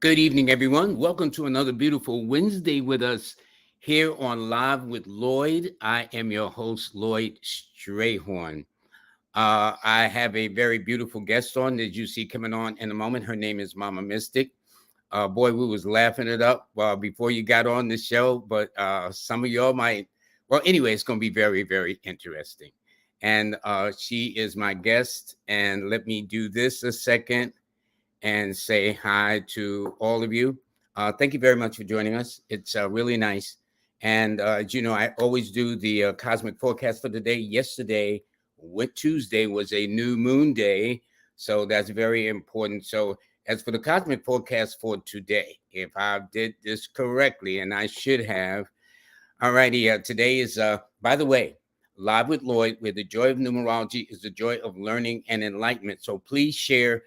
Good evening, everyone. Welcome to another beautiful Wednesday with us here on Live with Lloyd. I am your host, Lloyd Strayhorn. I have a very beautiful guest on that you see coming on in a moment. Her name is Mama Mystic. Boy, we was laughing it up before you got on the show, but some of y'all might. Well, anyway, it's going to be very, very interesting. And she is my guest. And let me do this a second and say hi to all of you. Thank you very much for joining us. It's really nice. And as you know, I always do the cosmic forecast for the day. Yesterday, Tuesday, was a new moon day. So that's very important. So, as for the cosmic forecast for today, if I did this correctly, and I should have, all righty, today is, by the way, Live with Lloyd, where the joy of numerology is the joy of learning and enlightenment. So please share,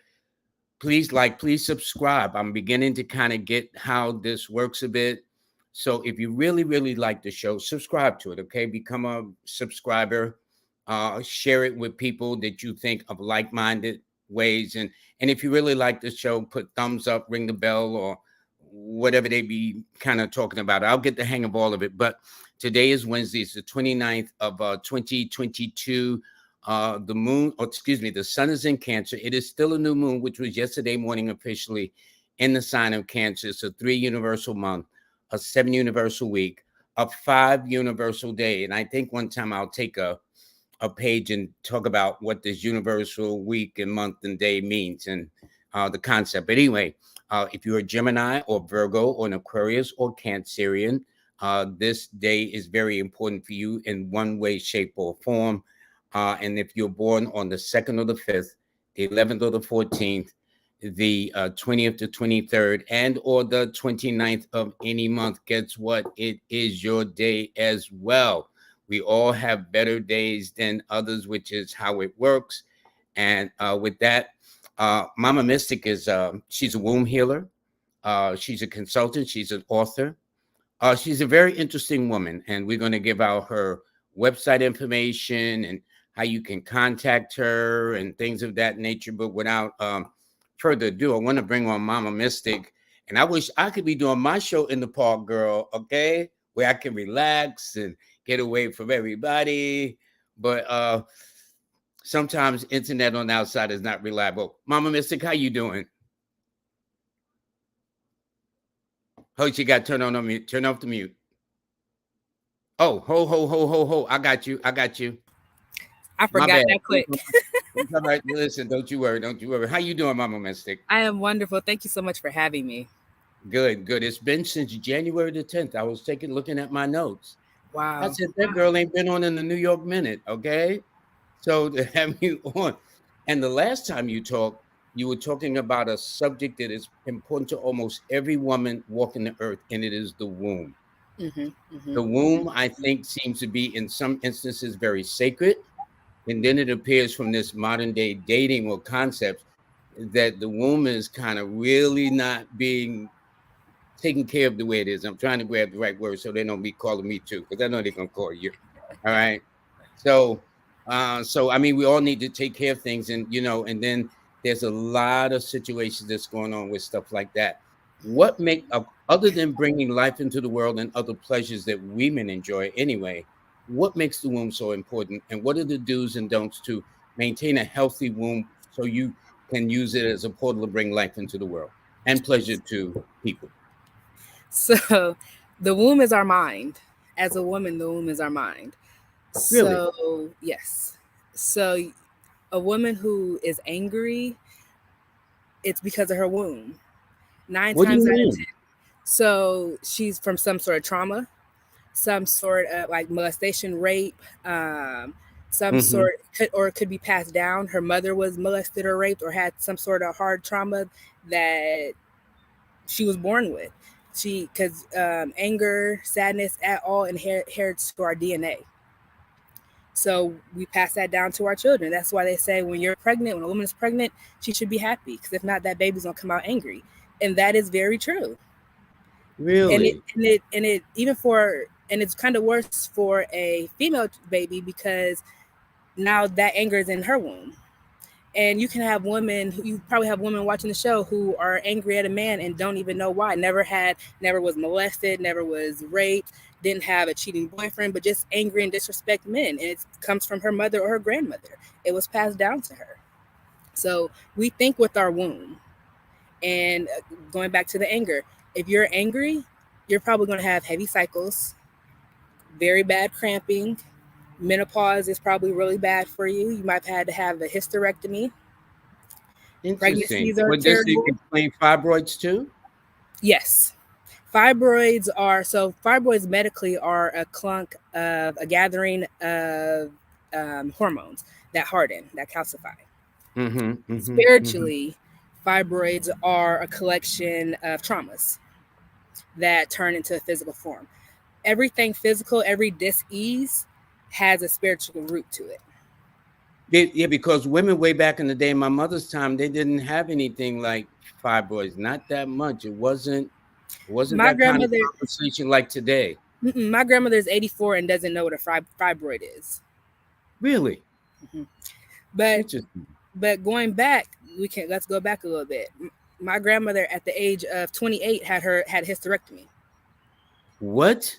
please like, please subscribe. I'm beginning to kind of get how this works a bit. So if you really, really like the show, subscribe to it, okay? Become a subscriber. Share it with people that you think of like-minded ways. And if you really like the show, put thumbs up, ring the bell, or whatever they be kind of talking about. I'll get the hang of all of it. But today is Wednesday. It's the 29th of 2022. The moon, or excuse me, the sun is in Cancer. It is still a new moon, which was yesterday morning officially in the sign of Cancer. It's a 3 universal month, a 7 universal week, a 5 universal day. And I think one time I'll take a page and talk about what this universal week and month and day means and the concept. But anyway, if you're a Gemini or Virgo or an Aquarius or Cancerian, this day is very important for you in one way, shape, or form. And if you're born on the 2nd or the 5th, the 11th or the 14th, the 20th to 23rd, and or the 29th of any month, guess what? It is your day as well. We all have better days than others, which is how it works. And with that, Mama Mystic is, she's a womb healer. She's a consultant. She's an author. She's a very interesting woman. And we're going to give out her website information and how you can contact her and things of that nature. But without further ado, I want to bring on Mama Mystic. And I wish I could be doing my show in the park, girl, okay? Where I can relax and get away from everybody. But sometimes internet on the outside is not reliable. Mama Mystic, how you doing? Oh, she got turned on mute. Turn off the mute. Oh, ho. I got you. I forgot that quick. All right, listen, don't you worry. How you doing, Mama Mystic? I am wonderful. Thank you so much for having me. Good. It's been since January the 10th. I was looking at my notes. Wow. I said, that girl ain't been on in the New York Minute, okay? So to have you on. And the last time you talked, you were talking about a subject that is important to almost every woman walking the earth, and it is the womb. The womb, I think, seems to be in some instances very sacred. And then it appears from this modern day dating or concept that the womb is kind of really not being taken care of the way it is. I'm trying to grab the right word so they don't be calling me too, because I know they're going to call you. All right. So I mean, we all need to take care of things, and and then there's a lot of situations that's going on with stuff like that. What make other than bringing life into the world and other pleasures that women enjoy anyway? What makes the womb so important, and what are the do's and don'ts to maintain a healthy womb so you can use it as a portal to bring life into the world and pleasure to people? So, the womb is our mind. As a woman, the womb is our mind. Really? So, yes. So, a woman who is angry, it's because of her womb. What do you Out of mean? 10. So, she's from some sort of trauma, some sort of like molestation, rape, some sort could be passed down. Her mother was molested or raped or had some sort of hard trauma that she was born with. Because anger, sadness, at all inherits to our DNA. So we pass that down to our children. That's why they say when a woman is pregnant, she should be happy, because if not, that baby's gonna come out angry, and that is very true. Really? And it's kind of worse for a female baby, because now that anger is in her womb, And you can have women, you probably have women watching the show who are angry at a man and don't even know why. Never was molested, never was raped, didn't have a cheating boyfriend, but just angry and disrespect men. And it comes from her mother or her grandmother. It was passed down to her. So we think with our womb. And going back to the anger, if you're angry, you're probably going to have heavy cycles, very bad cramping. Menopause is probably really bad for you. You might have had to have a hysterectomy. Interesting. Pregnancies are Would this terrible. explain fibroids too? Yes. Fibroids medically are a gathering of hormones that harden, that calcify. Spiritually, fibroids are a collection of traumas that turn into a physical form. Everything physical, every dis-ease has a spiritual root to it. Yeah, because women way back in the day, in my mother's time, they didn't have anything like fibroids, not that much. It wasn't My that kind of grandmother, conversation like today. my grandmother is 84 and doesn't know what a fibroid is. Really? But going back, let's go back a little bit. My grandmother at the age of 28 had hysterectomy. What?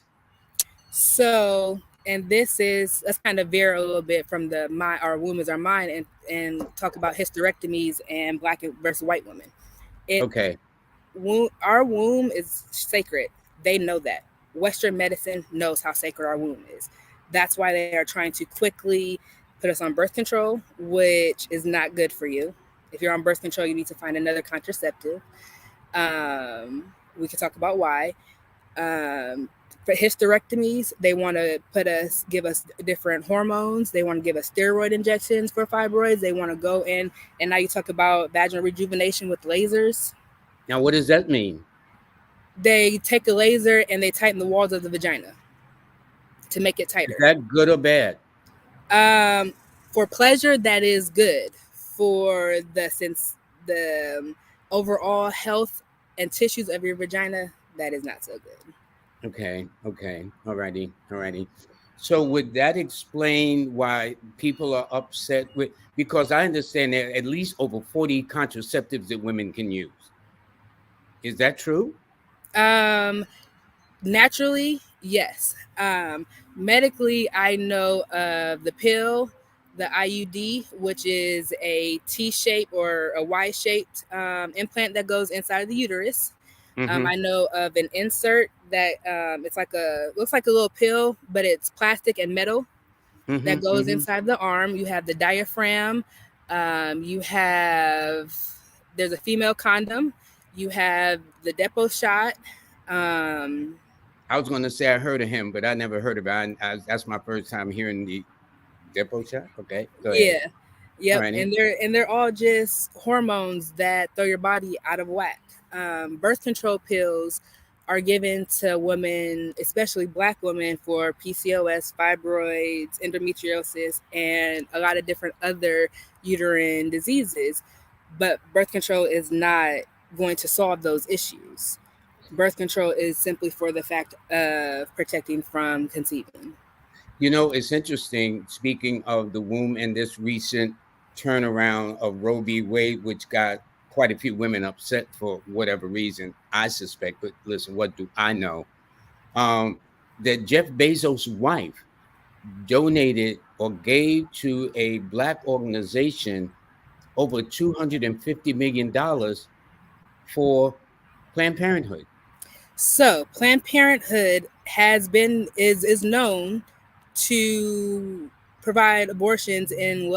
So, and let's kind of veer a little bit from our womb is our mind and talk about hysterectomies and Black versus white women. Okay. Our womb is sacred. They know that. Western medicine knows how sacred our womb is. That's why they are trying to quickly put us on birth control, which is not good for you. If you're on birth control, you need to find another contraceptive. We can talk about why. For hysterectomies, they want to give us different hormones. They want to give us steroid injections for fibroids. They want to go in, and now you talk about vaginal rejuvenation with lasers. Now, what does that mean? They take a laser and they tighten the walls of the vagina to make it tighter. Is that good or bad? For pleasure, that is good. For the overall health and tissues of your vagina, that is not so good. Okay. Alrighty. So would that explain why people are upset because I understand there are at least over 40 contraceptives that women can use. Is that true? Naturally, yes. Medically, I know of the pill, the IUD, which is a T-shaped or a Y-shaped implant that goes inside of the uterus. I know of an insert that looks like a little pill, but it's plastic and metal that goes inside the arm. You have the diaphragm. There's a female condom. You have the Depo shot. I was going to say I heard of him, but I never heard of it. That's my first time hearing the Depo shot. Okay, go ahead. Yeah, yep. And they're all just hormones that throw your body out of whack. Birth control pills are given to women, especially Black women, for PCOS, fibroids, endometriosis, and a lot of different other uterine diseases. But birth control is not going to solve those issues. Birth control is simply for the fact of protecting from conceiving. You know, it's interesting, speaking of the womb and this recent turnaround of Roe v. Wade, which got quite a few women upset for whatever reason, I suspect, but listen, what do I know? That Jeff Bezos' wife donated or gave to a Black organization over $250 million for Planned Parenthood. So Planned Parenthood is known to provide abortions in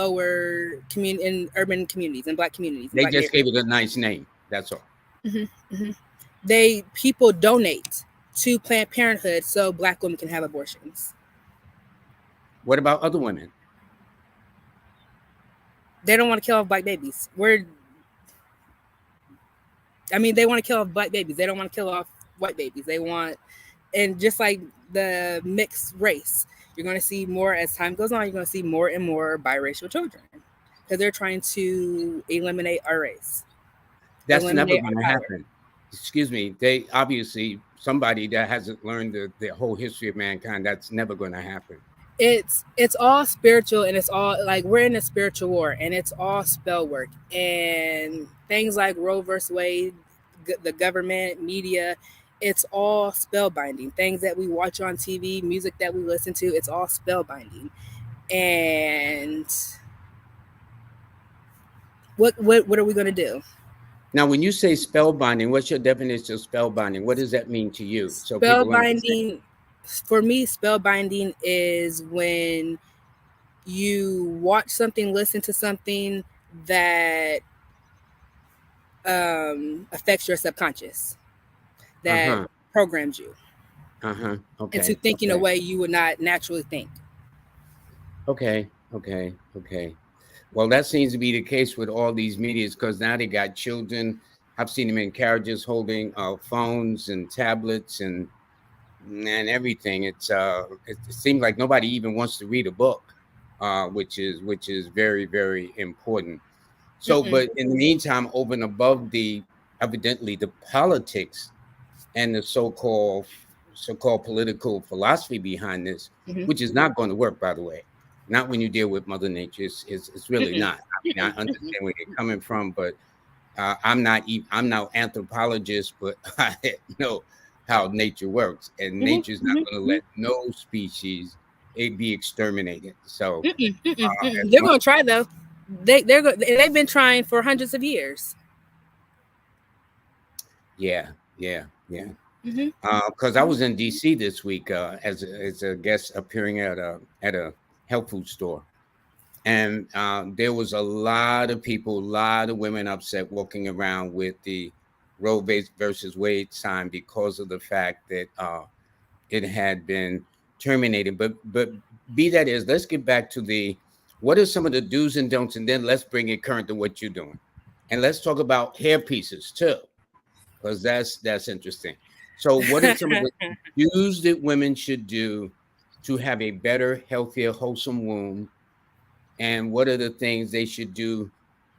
in urban communities and Black communities. They just gave it a nice name. That's all. People donate to Planned Parenthood so Black women can have abortions. What about other women? They don't want to kill off Black babies. They want to kill off Black babies. They don't want to kill off white babies. And just like the mixed race, you're going to see more as time goes on. You're going to see more and more biracial children because they're trying to eliminate our race. That's never going to happen. Excuse me. They obviously, somebody that hasn't learned the whole history of mankind, that's never going to happen. It's all spiritual, and it's all like we're in a spiritual war, and it's all spell work, and things like Roe versus Wade, the government, media, it's all spellbinding. Things that we watch on TV, music that we listen to, it's all spellbinding. And what are we going to do? Now, when you say spellbinding, what's your definition of spellbinding? What does that mean to you? So spellbinding, for me, spellbinding is when you watch something, listen to something that affects your subconscious, that programs you into thinking a way you would not naturally think. Okay. Well, that seems to be the case with all these medias, because now they got children. I've seen them in carriages holding phones and tablets and everything. It seems like nobody even wants to read a book, which is very, very important. So, but in the meantime, over and above evidently the politics and the so-called political philosophy behind this, which is not going to work, by the way. Not when you deal with Mother Nature. It's really not. I mean, I understand where you're coming from, but I'm not anthropologist, but I know how nature works, and nature's not going to let no species be exterminated. So they're going to try, though. They've been trying for hundreds of years. Yeah. Because I was in DC this week as a guest appearing at a health food store, and there was a lot of people, a lot of women upset walking around with the Roe versus Wade sign because of the fact that it had been terminated. But be that is, let's get back to what are some of the do's and don'ts, and then let's bring it current to what you're doing, and let's talk about hair pieces too, because that's interesting. So what are some of the do's that women should do to have a better, healthier, wholesome womb? And what are the things they should do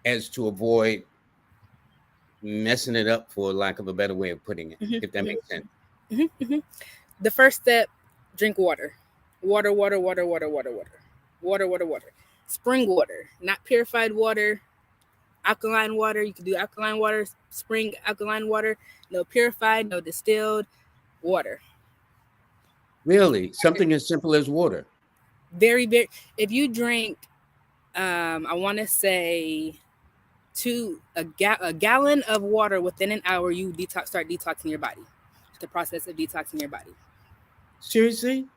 as to avoid messing it up, for lack of a better way of putting it, if that makes sense? The first step, drink water. Water. Spring water, not purified water. Alkaline water. You can do alkaline water, spring alkaline water. No purified, no distilled water. Really? Something as simple as water? Very, very. If you drink, I want to say a gallon of water within an hour, you start detoxing your body. The process of detoxing your body. Seriously?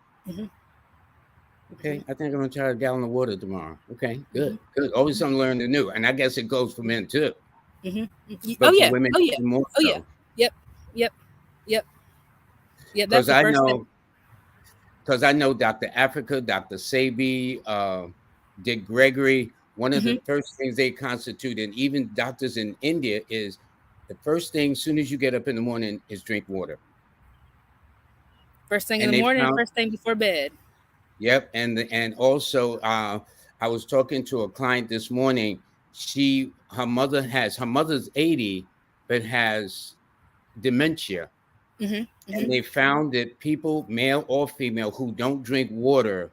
Okay, I think I'm gonna try a gallon of water tomorrow. Okay, good. Always something learning new, and I guess it goes for men too. But for women, more so. Yep. Because I know Dr. Africa, Dr. Sebi, Dick Gregory. One of the first things they constitute, and even doctors in India, is the first thing as soon as you get up in the morning is drink water. First thing in the morning, first thing before bed. Yep, and also I was talking to a client this morning. Her mother's 80, but has dementia. And they found that people, male or female, who don't drink water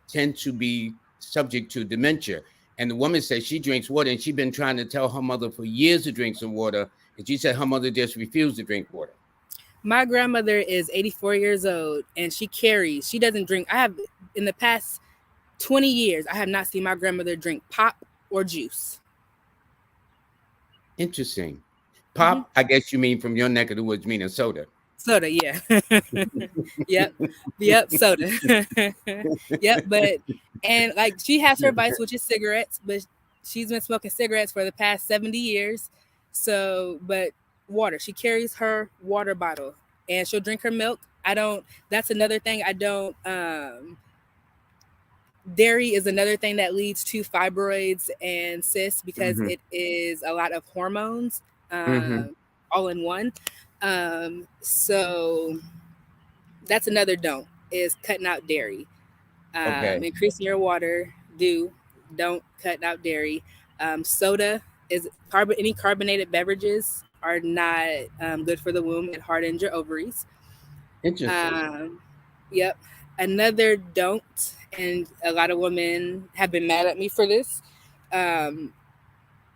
tend to be subject to dementia. And the woman said she drinks water, and she's been trying to tell her mother for years to drink some water, and she said her mother just refused to drink water. My grandmother is 84 years old, and she doesn't drink. In the past 20 years, I have not seen my grandmother drink pop or juice. Interesting. Pop, I guess you mean from your neck of the woods, meaning soda. Soda, yeah. Yep, soda. Yep, and like she has her vice, which is cigarettes, but she's been smoking cigarettes for the past 70 years. So, but water, she carries her water bottle, and she'll drink her milk. That's another thing. Dairy is another thing that leads to fibroids and cysts, because it is a lot of hormones all in one. So that's another don't, is cutting out dairy. Increasing your water. Don't cut out dairy. Soda is any carbonated beverages are not good for the womb. It hardens your ovaries. Interesting. Yep. Another don't, and a lot of women have been mad at me for this.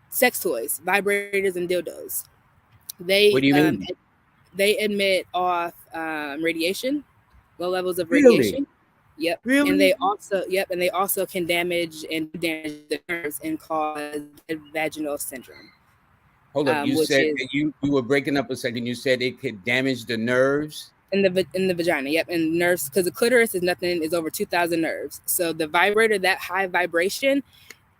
Sex toys, vibrators, and dildos. They What do you mean? they emit off radiation, low levels of Really? radiation. Yep. And Really? they also can damage the nerves and cause vaginal syndrome, Hold up. You which said is that you were breaking up a second. You said it could damage the nerves. in the vagina. Yep, and nerves, because the clitoris is over 2,000 nerves. So the vibrator, that high vibration,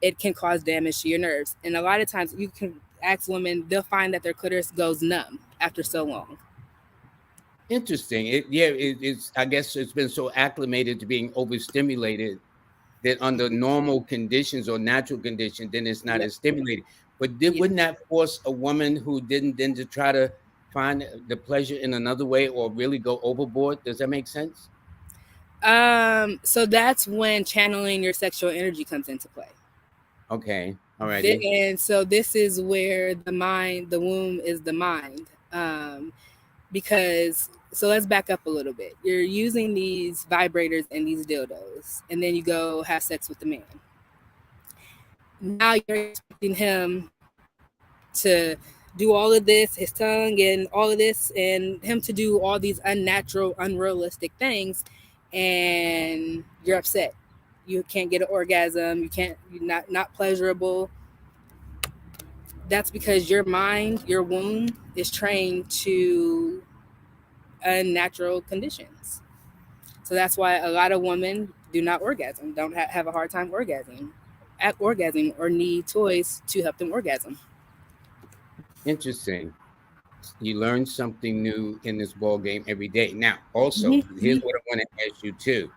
it can cause damage to your nerves. And a lot of times you can ask women, they'll find that their clitoris goes numb after so long. Interesting. It's. I guess it's been so acclimated to being overstimulated that under normal conditions or natural conditions, then it's not Yep. as stimulating. But Yep. wouldn't that force a woman who didn't then to try to find the pleasure in another way or really go overboard? Does that make sense? So that's when channeling your sexual energy comes into play. Okay. All right. And so this is where the womb is the mind. Because, so let's back up a little bit. You're using these vibrators and these dildos, and then you go have sex with the man. Now you're expecting him to do all of this, his tongue and all of this, and him to do all these unnatural, unrealistic things, and you're upset. You can't get an orgasm. You're not pleasurable. That's because your mind, your womb, is trained to unnatural conditions. So that's why a lot of women do not orgasm, don't have a hard time orgasming, or need toys to help them orgasm. Interesting. You learn something new in this ball game every day. Now, also, here's what I want to ask you too.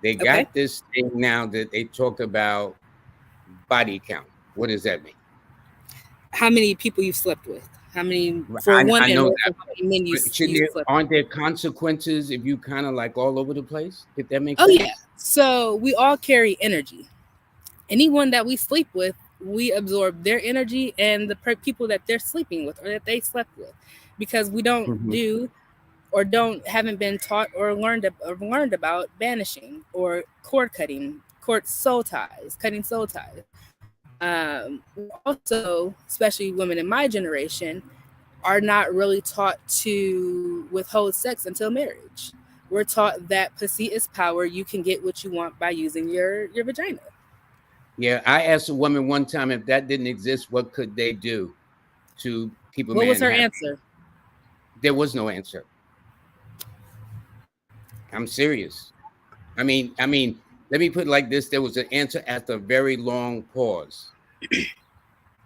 They got this thing now that they talk about body count. What does that mean? How many people you've slept with? How many for women? I know that. How many men you slept aren't there consequences if you kind of like all over the place? If that makes sense? Oh yeah. So we all carry energy. Anyone that we sleep with, we absorb their energy and the people that they're sleeping with or that they slept with, because we don't do or haven't been taught or learned about banishing or cutting soul ties. Also, especially women in my generation, are not really taught to withhold sex until marriage. We're taught that pussy is power. You can get what you want by using your vagina. Yeah, I asked a woman one time if that didn't exist, what could they do to keep a man happy? What was her answer? There was no answer. I'm serious. I mean, let me put it like this. There was an answer after a very long pause.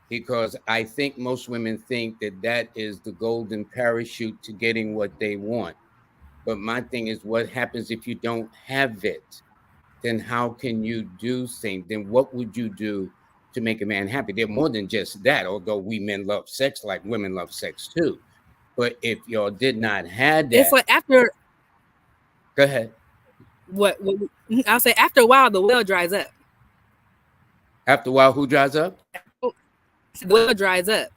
Because I think most women think that is the golden parachute to getting what they want. But my thing is, what happens if you don't have it? Then how can you do things? Then what would you do to make a man happy? They're more than just that, although we men love sex like women love sex too. But if y'all did not have that. It's like after. Go ahead. What I'll say, after a while, the well dries up. After a while, who dries up? The well dries up.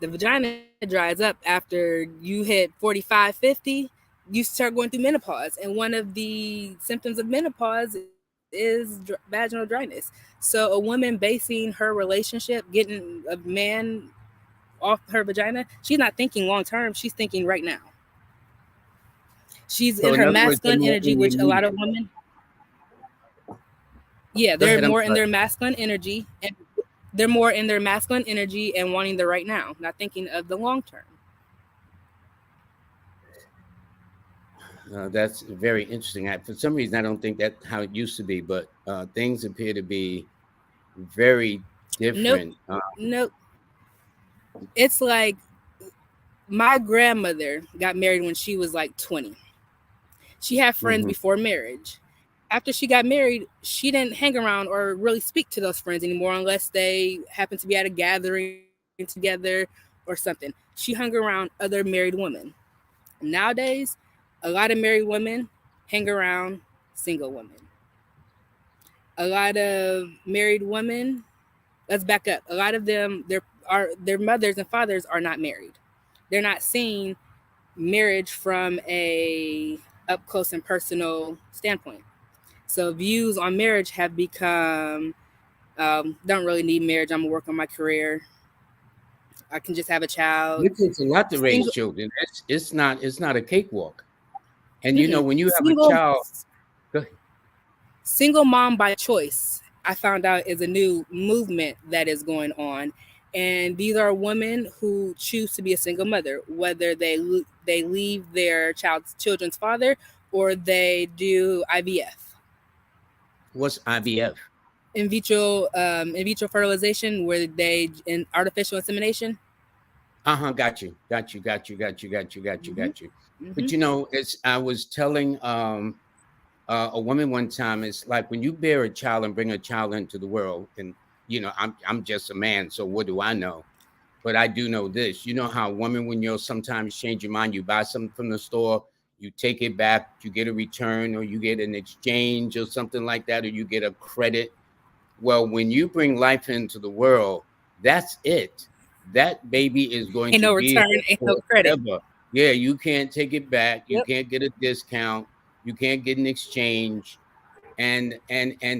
The vagina dries up after you hit 45, 50. You start going through menopause, and one of the symptoms of menopause is vaginal dryness. So a woman basing her relationship, getting a man off her vagina, she's not thinking long term. She's thinking right now. She's in her masculine energy, which a lot of women, they're more in their masculine energy, and they're more in their masculine energy and wanting the right now, not thinking of the long term. That's very interesting. For some reason, I don't think that's how it used to be, but things appear to be very different. Nope. It's like my grandmother got married when she was like 20. She had friends before marriage. After she got married, she didn't hang around or really speak to those friends anymore unless they happened to be at a gathering together or something. She hung around other married women. Nowadays, a lot of married women hang around single women. A lot of married women, let's back up. A lot of them, their mothers and fathers are not married. They're not seeing marriage from a up close and personal standpoint. So views on marriage have become, don't really need marriage. I'm gonna work on my career. I can just have a child. It takes a lot to raise Single, children. It's not a cakewalk. And you know, when you have a single, child, go ahead. single mom by choice, I found out, is a new movement that is going on. And these are women who choose to be a single mother, whether they leave their children's father or they do IVF, What's IVF? in vitro fertilization, where they in artificial insemination. Got you. Mm-hmm. But Mm-hmm. you know, it's I was telling a woman one time, it's like when you bear a child and bring a child into the world, and you know, I'm just a man, so what do I know? But I do know this. You know how women, when you'll sometimes change your mind, you buy something from the store, you take it back, you get a return, or you get an exchange or something like that, or you get a credit. Well, when you bring life into the world, that's it. That baby is going Ain't to no be return, here ain't no credit. forever. Yeah, you can't take it back. You Yep. can't get a discount. You can't get an exchange. And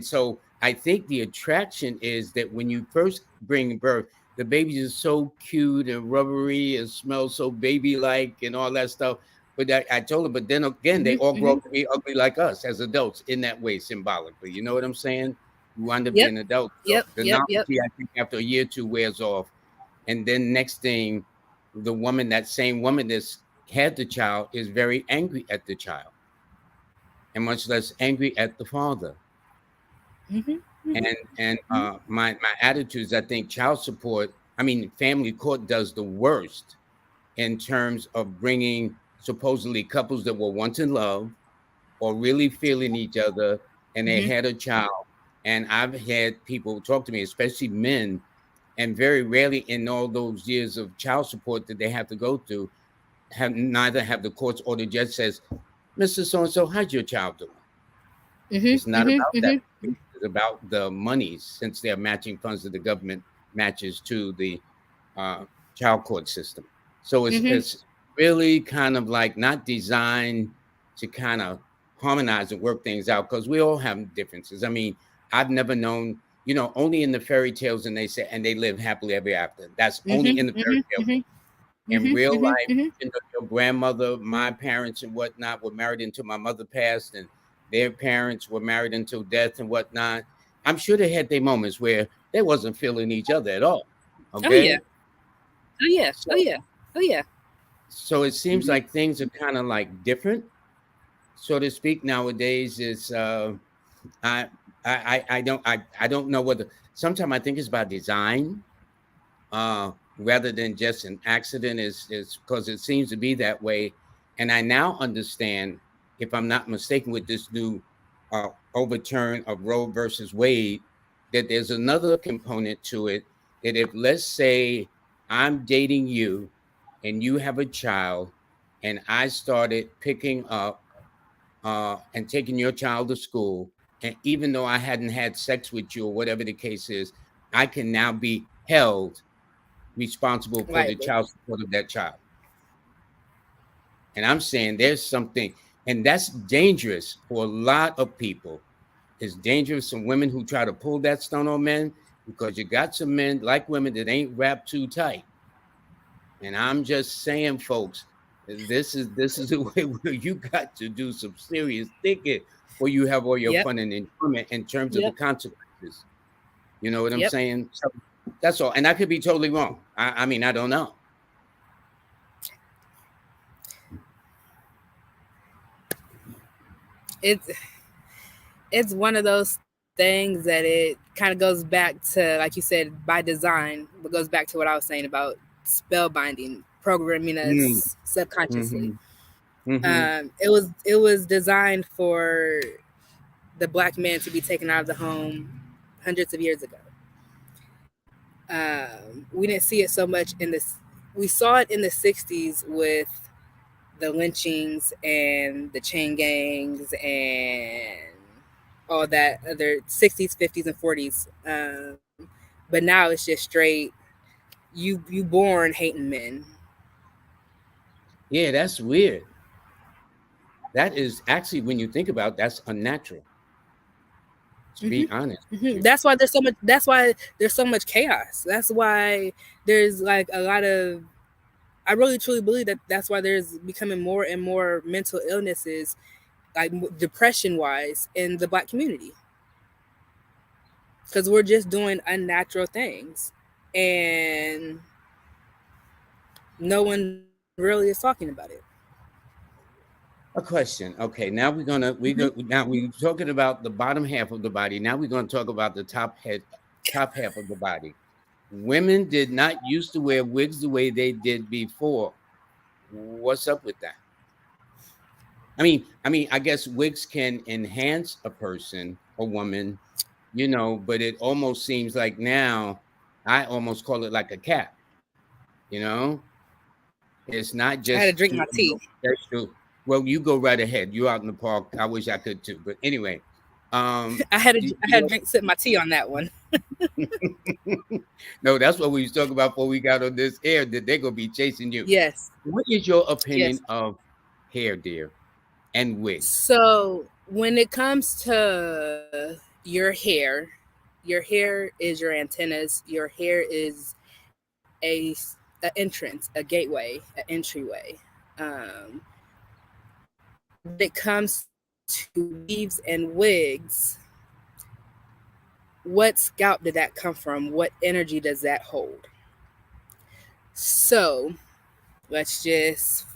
so I think the attraction is that when you first bring birth, the babies are so cute and rubbery and smell so baby-like and all that stuff. But I told her, but then again, they all Mm-hmm. grow Mm-hmm. up to be ugly like us as adults in that way, symbolically. You know what I'm saying? You wind up Yep. being adults. So Yep. the Yep. Yep. novelty, I think, after a year or two wears off. And then next thing, the woman, that same woman that's had the child, is very angry at the child and much less angry at the father. Mm-hmm. Mm-hmm. And my attitudes, I think child support, I mean family court does the worst in terms of bringing supposedly couples that were once in love or really feeling each other, and they Mm-hmm. had a child. And I've had people talk to me, especially men, and very rarely in all those years of child support that they have to go through, have the courts or the judge says, Mr. So and so, how's your child doing? It's Mm-hmm. not about Mm-hmm. that. Mm-hmm. It's about the monies, since they're matching funds that the government matches to the uh, child court system. So Mm-hmm. it's really kind of like not designed to kind of harmonize and work things out, because we all have differences. I mean, I've never known, you know, only in the fairy tales, and they say, and they live happily ever after. That's only in the Mm-hmm. fairy tale. Mm-hmm. In Mm-hmm. real life, Mm-hmm. you know, your grandmother, my parents and whatnot were married until my mother passed, and their parents were married until death and whatnot. I'm sure they had their moments where they wasn't feeling each other at all. Oh yeah. Okay. Oh yeah. Oh So yeah. Oh yeah. so it seems Mm-hmm. like things are kind of like different, so to speak, nowadays. It's I I don't know whether sometimes I think it's by design, rather than just an accident, is because it seems to be that way. And I now understand, if I'm not mistaken, with this new overturn of Roe versus Wade, that there's another component to it. That if, let's say, I'm dating you and you have a child, and I started picking up and taking your child to school, and even though I hadn't had sex with you or whatever the case is, I can now be held responsible for the Lightly. child support of that child. And I'm saying there's something, and that's dangerous for a lot of people. It's dangerous for women who try to pull that stunt on men, because you got some men like women that ain't wrapped too tight. And I'm just saying, folks, this is a way where you got to do some serious thinking, or you have all your Yep. fun and enjoyment in terms of the Yep. consequences. You know what I'm Yep. saying? So that's all. And I could be totally wrong. I mean, I don't know. It's it's one of those things that it kind of goes back to, like you said, by design, but goes back to what I was saying about spellbinding, programming Mm, us subconsciously. mhm, mhm. It was designed for the black man to be taken out of the home hundreds of years ago. We didn't see it so much in this. We saw it in the '60s with the lynchings and the chain gangs and all that other '60s, '50s, and '40s. But now it's just straight. You born hating men. Yeah, that's weird. That is actually, when you think about it, that's unnatural. To be honest with you. That's why there's so much chaos. That's why there's like a lot of, I really truly believe that that's why there's becoming more and more mental illnesses, like depression wise, in the Black community, because we're just doing unnatural things and no one really is talking about it. A question. Okay, now we're gonna now we're talking about the bottom half of the body. Now we're gonna talk about the top half of the body. Women did not used to wear wigs the way they did before. What's up with that? I guess wigs can enhance a person, a woman, but it almost seems like now I almost call it like a cap, you know? It's not I had to just drink my tea. Well, you go right ahead. You're out in the park. I wish I could too. But anyway, I had to sip my tea on that one. No, that's what we was talking about before we got on this air, that they're gonna be chasing you. Yes. What is your opinion of hair, dear, and wigs? So when it comes to your hair is your antennas. Your hair is a entrance, a gateway, an entryway. When it comes to weaves and wigs, what scalp did that come from? What energy does that hold? So let's just,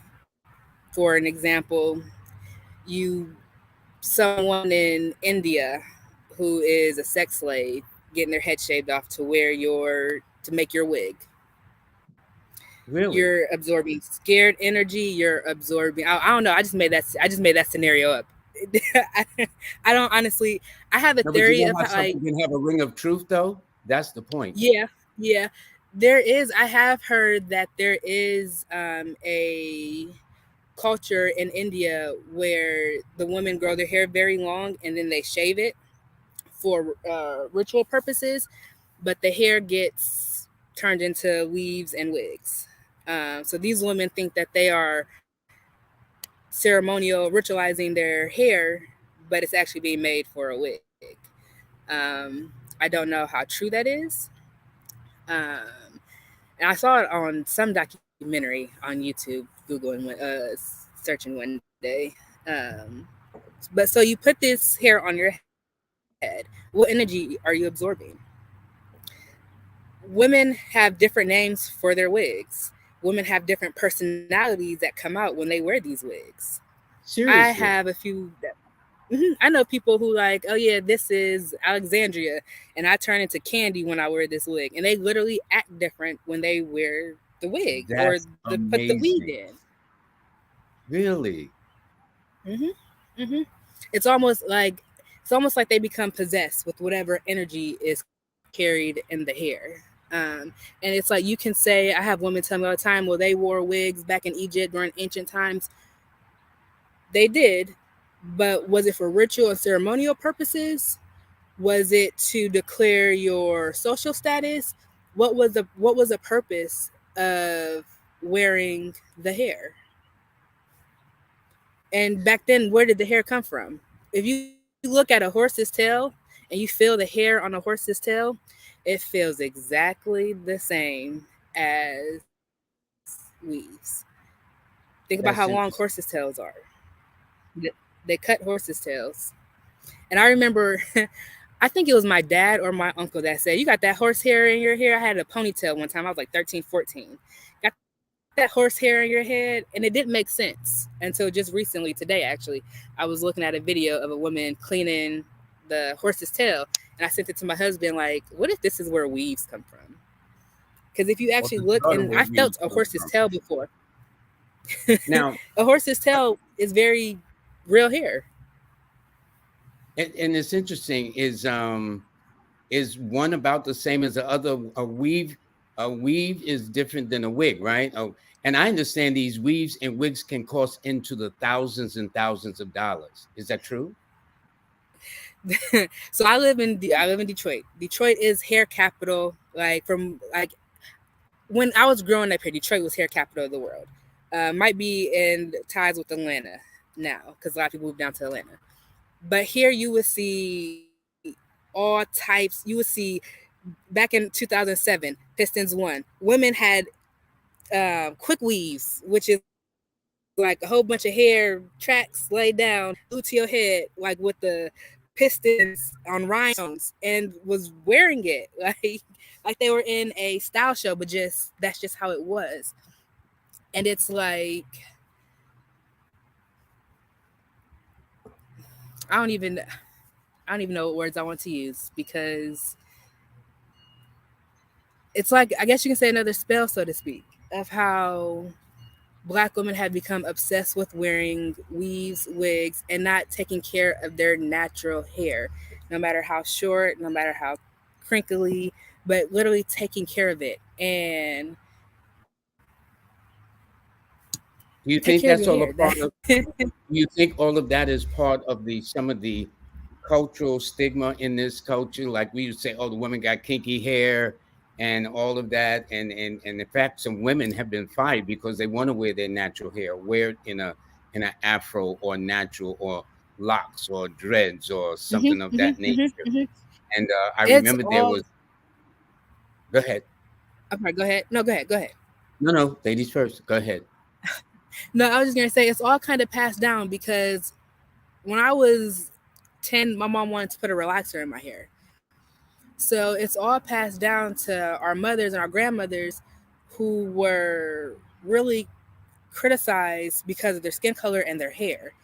for an example, someone in India who is a sex slave getting their head shaved off to make your wig. Really? You're absorbing scared energy. You're absorbing. I don't know. I just made that scenario up. I don't honestly. I have a theory of how, like, can have a ring of truth, though. That's the point. Yeah. There is. I have heard that there is a culture in India where the women grow their hair very long and then they shave it for ritual purposes, but the hair gets turned into weaves and wigs. So these women think that they are ceremonial ritualizing their hair, but it's actually being made for a wig. I don't know how true that is. And I saw it on some documentary on YouTube, Googling, searching one day. But so you put this hair on your head. What energy are you absorbing? Women have different names for their wigs. Women have different personalities that come out when they wear these wigs. Seriously? I have a few. I know people who like, oh yeah, this is Alexandria, and I turn into Candy when I wear this wig, and they literally act different when they wear the wig put the weave in. Really? It's almost like they become possessed with whatever energy is carried in the hair. And it's like, you can say, I have women tell me all the time, well, they wore wigs back in Egypt during ancient times. They did, but was it for ritual and ceremonial purposes? Was it to declare your social status? What was the purpose of wearing the hair? And back then, where did the hair come from? If you look at a horse's tail and you feel the hair on a horse's tail, it feels exactly the same as weaves. Think about how long horses' tails are. They cut horses' tails. And I remember, I think it was my dad or my uncle that said, you got that horse hair in your hair? I had a ponytail one time. I was like 13, 14. Got that horse hair in your head? And it didn't make sense until just recently, today actually. I was looking at a video of a woman cleaning the horse's tail. And I sent it to my husband, like, what if this is where weaves come from? Because if you actually look, and I felt a horse's tail before. Now, a horse's tail is very real hair. And it's interesting, is one about the same as the other? A weave is different than a wig, right? Oh, and I understand these weaves and wigs can cost into the thousands and thousands of dollars. Is that true? So I live in Detroit. Detroit is hair capital. Like when I was growing up here, Detroit was hair capital of the world. Might be in ties with Atlanta. now because a lot of people moved down to Atlanta. But here you would see all types. You would see back in 2007, Pistons won. Women had quick weaves, which is like a whole bunch of hair tracks laid down, glued to your head, like with the Pistons on rhinestones, and was wearing it like they were in a style show, but just that's just how it was. And it's like I don't even I don't even know what words I want to use because it's like I guess you can say another spell, so to speak, of how Black women have become obsessed with wearing weaves, wigs, and not taking care of their natural hair, no matter how short, no matter how crinkly, but literally taking care of it and Do you take care think of your that's all hair. a part of? Do you think all of that is part of the some of the cultural stigma in this culture? Like we used to say, oh, the women got kinky hair and all of that, and in fact, some women have been fired because they want to wear their natural hair, wear it in an afro or natural or locks or dreads or something of that nature. Mhm. And I It's remember there all. was. Go ahead. I'm sorry. Go ahead. No, go ahead. Go ahead. No, no, ladies first. Go ahead. No, I was just gonna say it's all kind of passed down because when I was 10, my mom wanted to put a relaxer in my hair. So it's all passed down to our mothers and our grandmothers who were really criticized because of their skin color and their hair.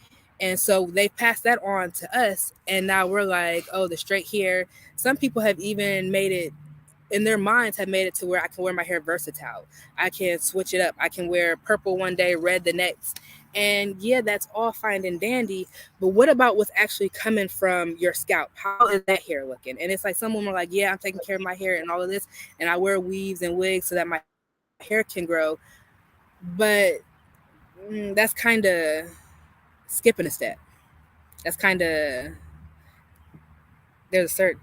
And so they passed that on to us. And now we're like, oh, the straight hair. Some people have even made it in their minds have made it to where I can wear my hair versatile. I can switch it up. I can wear purple one day, red the next. And yeah, that's all fine and dandy. But what about what's actually coming from your scalp? How is that hair looking? And it's like some women are like, yeah, I'm taking care of my hair and all of this. And I wear weaves and wigs so that my hair can grow. But that's kind of skipping a step. That's kind of, there's a certain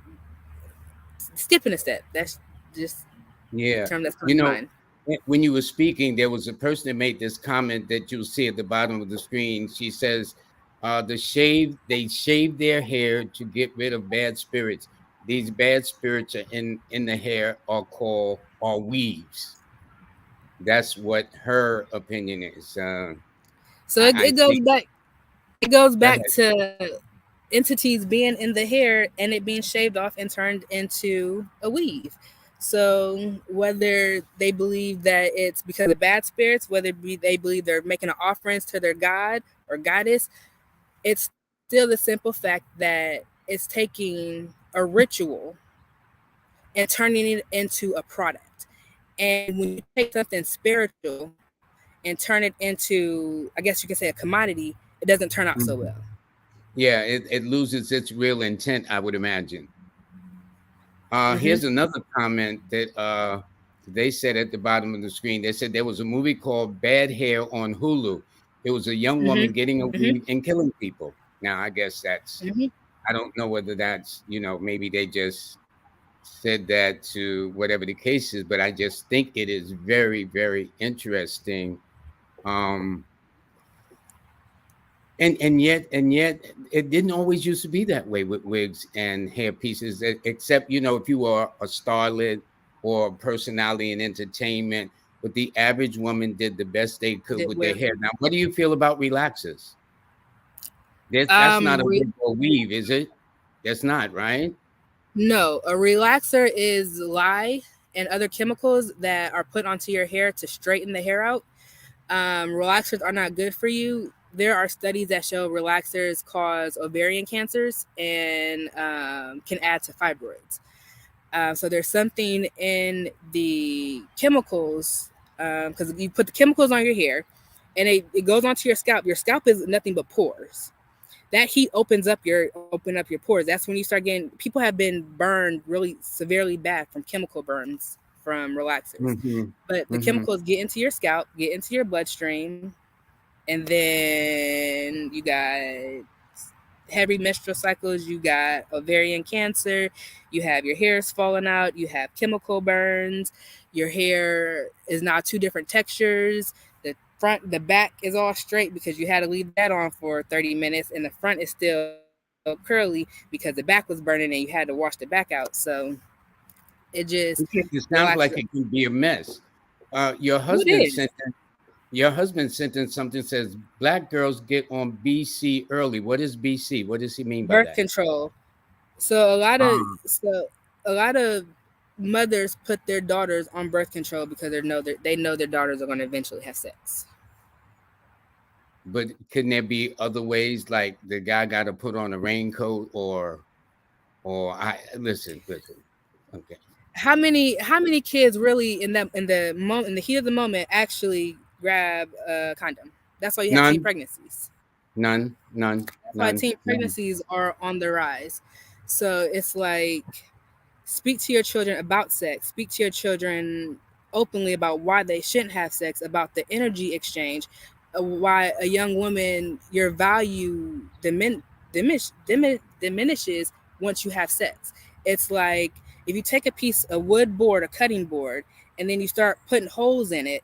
skipping a step. That's just the Yeah. term that's coming You to know, mind. when you were speaking, there was a person that made this comment that you'll see at the bottom of the screen. She says, they shave their hair to get rid of bad spirits. These bad spirits are in the hair are weaves. That's what her opinion is. So I it goes think back. It goes go back ahead. to entities being in the hair and it being shaved off and turned into a weave. So whether they believe that it's because of bad spirits, whether they believe they're making an offerings to their god or goddess, it's still the simple fact that it's taking a ritual and turning it into a product. And when you take something spiritual and turn it into, I guess you can say, a commodity, it doesn't turn out so Mhm. well. Yeah, it loses its real intent, I would imagine. Hmm. Here's another comment that they said at the bottom of the screen. They said there was a movie called Bad Hair on Hulu. It was a young Hmm. woman getting a Hmm. weave and killing people. Now, I guess Hmm. I don't know whether that's, maybe they just said that to whatever the case is, but I just think it is very, very interesting. Um, and yet it didn't always used to be that way with wigs and hair pieces, except if you were a starlet or a personality in entertainment. But the average woman did the best they could Did with their wear hair. Now, what do you feel about relaxers? That's not a re- wig or weave, is it? That's not, right? no, a relaxer is lye and other chemicals that are put onto your hair to straighten the hair out. Relaxers are not good for you. There are studies that show relaxers cause ovarian cancers and can add to fibroids. So there's something in the chemicals because you put the chemicals on your hair and it goes onto your scalp. Your scalp is nothing but pores. That heat open up your pores. That's when you start getting people have been burned really severely bad from chemical burns from relaxers. Hmm. But the Hmm. chemicals get into your scalp, get into your bloodstream, and then you got heavy menstrual cycles, you got ovarian cancer, you have your hairs falling out, you have chemical burns, your hair is now two different textures. the back is all straight because you had to leave that on for 30 minutes, and the front is still curly because the back was burning and you had to wash the back out. So it just It sounds like it can be a mess. Your husband sent in something, says Black girls get on BC early. What is BC? What does he mean by birth that? control. So a lot of mothers put their daughters on birth control because they know their daughters are going to eventually have sex. But couldn't there be other ways, like the guy got to put on a raincoat, or listen. Okay. How many kids really in the heat of the moment actually grab a condom? That's why you have teen pregnancies. None. That's why teen pregnancies are on the rise. So it's like, speak to your children about sex. Speak to your children openly about why they shouldn't have sex, about the energy exchange, why a young woman, your value diminishes once you have sex. It's like, if you take a piece of wood board, a cutting board, and then you start putting holes in it,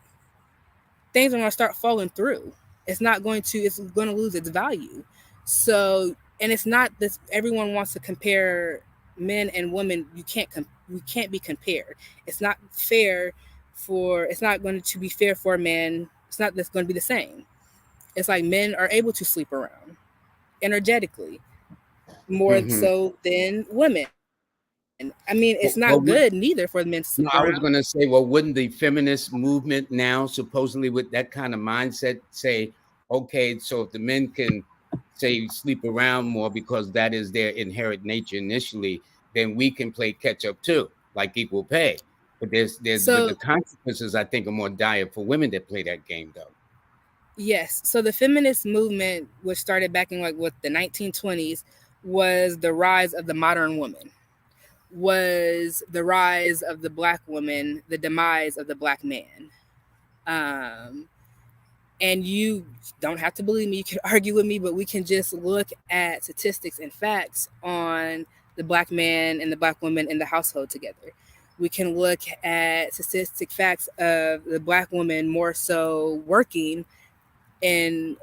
things are going to start falling through. It's going to lose its value. So, and it's not this, everyone wants to compare men and women. We can't be compared. It's not fair it's not going to be fair for a man. It's not that's going to be the same. It's like men are able to sleep around energetically more so than women. I mean, it's not good neither for the men to sleep around. I was going to say, well, wouldn't the feminist movement now, supposedly with that kind of mindset, say, okay, so if the men can say sleep around more because that is their inherent nature initially, then we can play catch up too, like equal pay. But but the consequences, I think, are more dire for women that play that game, though. Yes. So the feminist movement, which started back in the 1920s, was the rise of the modern woman, was the rise of the Black woman, the demise of the Black man. And you don't have to believe me, you can argue with me, but we can just look at statistics and facts on the Black man and the Black woman in the household together. We can look at statistic facts of the Black woman more so working and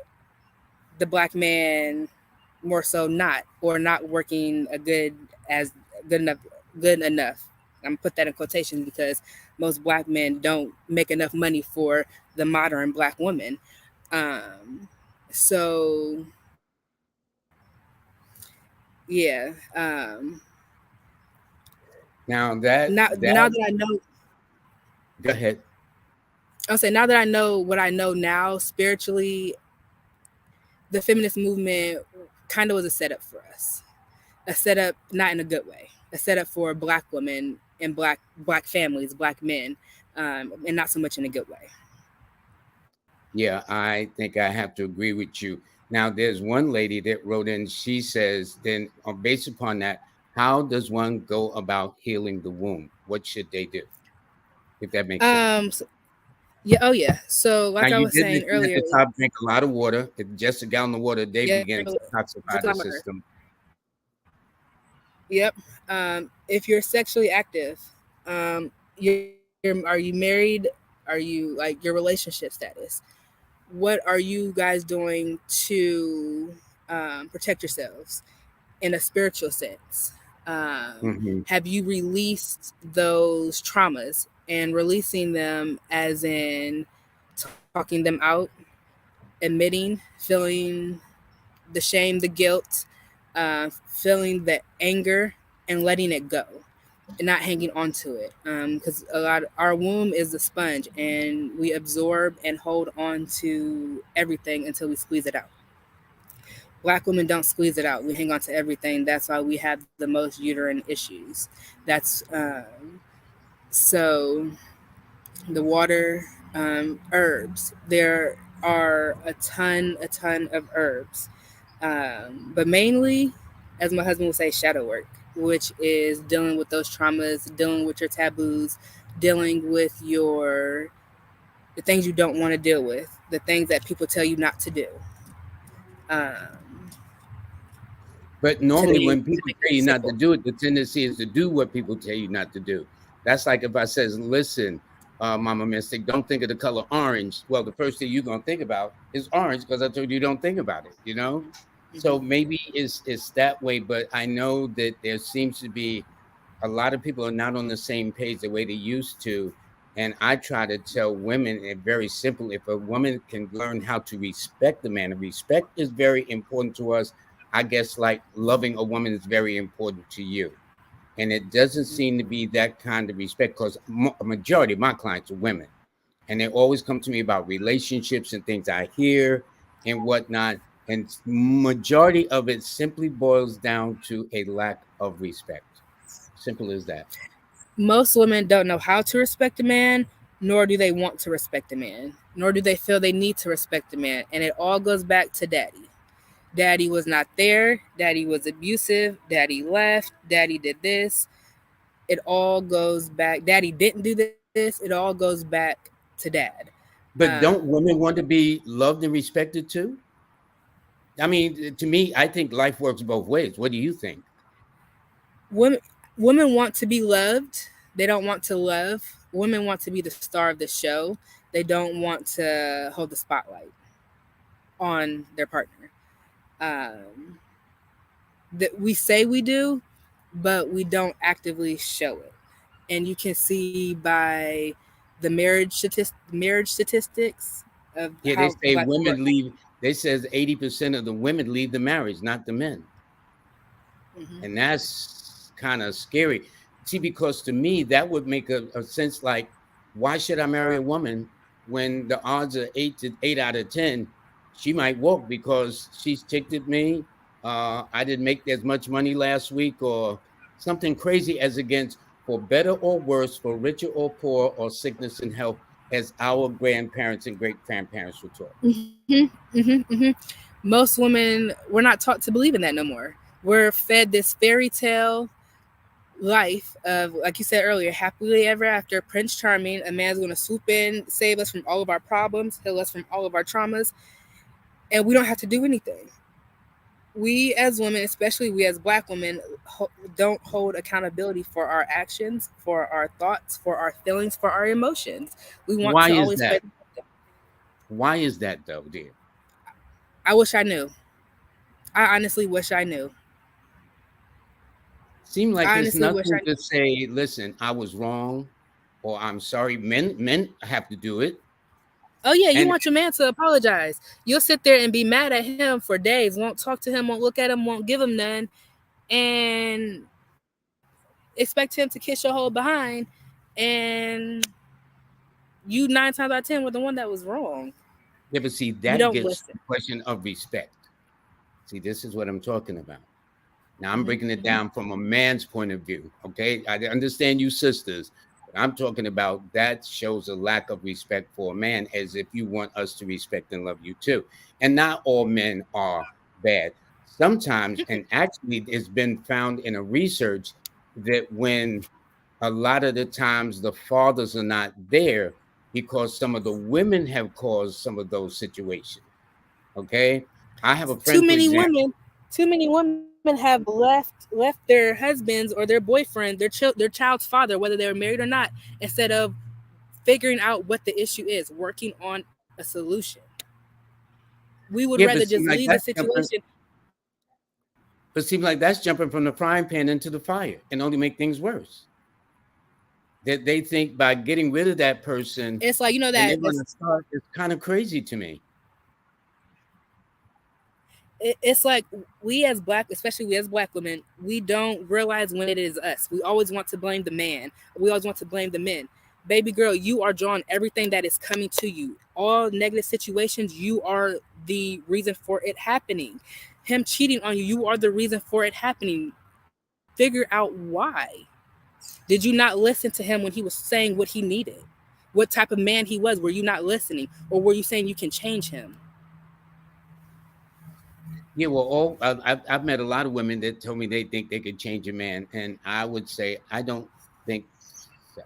the Black man more so not working good enough. I'm gonna put that in quotations because most Black men don't make enough money for the modern Black woman. So yeah. Now that I know. Go ahead. I'll say, now that I know what I know now spiritually, the feminist movement kind of was a setup for us. A setup, not in a good way. A setup for Black women and black families, Black men, and not so much in a good way. Yeah, I think I have to agree with you. Now, there's one lady that wrote in. She says, then based upon that, how does one go about healing the womb? What should they do? If that makes sense. Yeah. Oh, yeah. So, like now, I was saying earlier, at the top, drink a lot of water. Just a gallon of water a day begins to detoxify the system. Yep. If you're sexually active, are you married? Are you your relationship status? What are you guys doing to protect yourselves in a spiritual sense? Have you released those traumas? And releasing them as in talking them out, admitting, feeling the shame, the guilt, feeling the anger, and letting it go and not hanging on to it. Because our womb is a sponge and we absorb and hold on to everything until we squeeze it out. Black women don't squeeze it out. We hang on to everything. That's why we have the most uterine issues. That's so the water, herbs. There are a ton of herbs. But mainly, as my husband would say, shadow work, which is dealing with those traumas, dealing with your taboos, dealing with the things you don't want to deal with, the things that people tell you not to do. But normally when people tell you not to do it, the tendency is to do what people tell you not to do. That's like if I says, listen, Mama Mystic, don't think of the color orange. Well, the first thing you're gonna think about is orange because I told you don't think about it. So maybe it's that way. But I know that there seems to be a lot of people are not on the same page the way they used to. And I try to tell women it very simple. If a woman can learn how to respect the man, and respect is very important to us. I guess like loving a woman is very important to you. And it doesn't seem to be that kind of respect because a majority of my clients are women. And they always come to me about relationships and things I hear and whatnot. And majority of it simply boils down to a lack of respect. Simple as that. Most women don't know how to respect a man, nor do they want to respect a man, nor do they feel they need to respect a man. And it all goes back to daddy. Daddy was not there. Daddy was abusive. Daddy left. Daddy did this. It all goes back. Daddy didn't do this. It all goes back to dad. But don't women want to be loved and respected too? I mean, to me, I think life works both ways. What do you think? Women want to be loved. They don't want to love. Women want to be the star of the show. They don't want to hold the spotlight on their partner. That we say we do, but we don't actively show it. And you can see by the marriage statistics of they say women leave. They says 80% of the women leave the marriage, not the men. And that's kind of scary. See, because to me, that would make a sense like, why should I marry a woman when the odds are 8 out of 10? She might walk because she's ticked at me. I didn't make as much money last week or something crazy as against for better or worse, for richer or poor, or sickness and health, as our grandparents and great grandparents were taught. Most women, we're not taught to believe in that no more. We're fed this fairy tale life of, like you said earlier, happily ever after, Prince Charming. A man's going to swoop in, save us from all of our problems, heal us from all of our traumas, and we don't have to do anything. We as women, especially we as Black women, don't hold accountability for our actions, for our thoughts, for our feelings, for our emotions. We want Why to is always that? Why is that though, dear? I wish I knew. I honestly wish I knew. Seem like there's nothing to say, listen, I was wrong, or I'm sorry. Men have to do it. Oh yeah, you want your man to apologize. You'll sit there and be mad at him for days, won't talk to him, won't look at him, won't give him none, and expect him to kiss your whole behind, and you 9 times out of 10 were the one that was wrong. Yeah, but see, that gets the question of respect. See, this is what I'm talking about. Now I'm breaking it down from a man's point of view. Okay, I understand you sisters. I'm talking about that shows a lack of respect for a man, as if you want us to respect and love you too. And not all men are bad. Sometimes, and actually it's been found in a research that when a lot of the times the fathers are not there because some of the women have caused some of those situations. Okay, I have a friend. Too many women have left their husbands or their boyfriend, their child's father, whether they were married or not, instead of figuring out what the issue is, working on a solution. We would rather just leave the situation. But it seems like that's jumping from the frying pan into the fire and only make things worse. That they think by getting rid of that person, it's like, that it's kind of crazy to me. It's like especially we as Black women, we don't realize when it is us. We always want to blame the man. We always want to blame the men. Baby girl, you are drawing everything that is coming to you. All negative situations, you are the reason for it happening. Him cheating on you, you are the reason for it happening. Figure out why. Did you not listen to him when he was saying what he needed? What type of man he was? Were you not listening? Or were you saying you can change him? Yeah, well, I've met a lot of women that told me they think they could change a man, and I would say I don't think so.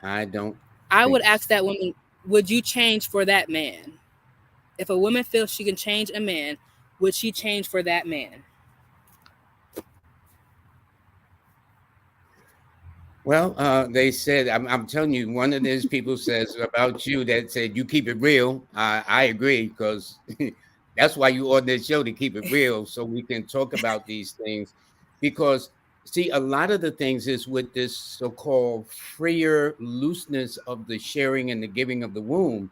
I would ask that woman, would you change for that man? If a woman feels she can change a man, would she change for that man? Well, they said, I'm telling you, one of these people says about you that said you keep it real. I agree, because that's why you on this show, to keep it real, so we can talk about these things. Because see, a lot of the things is with this so-called freer looseness of the sharing and the giving of the womb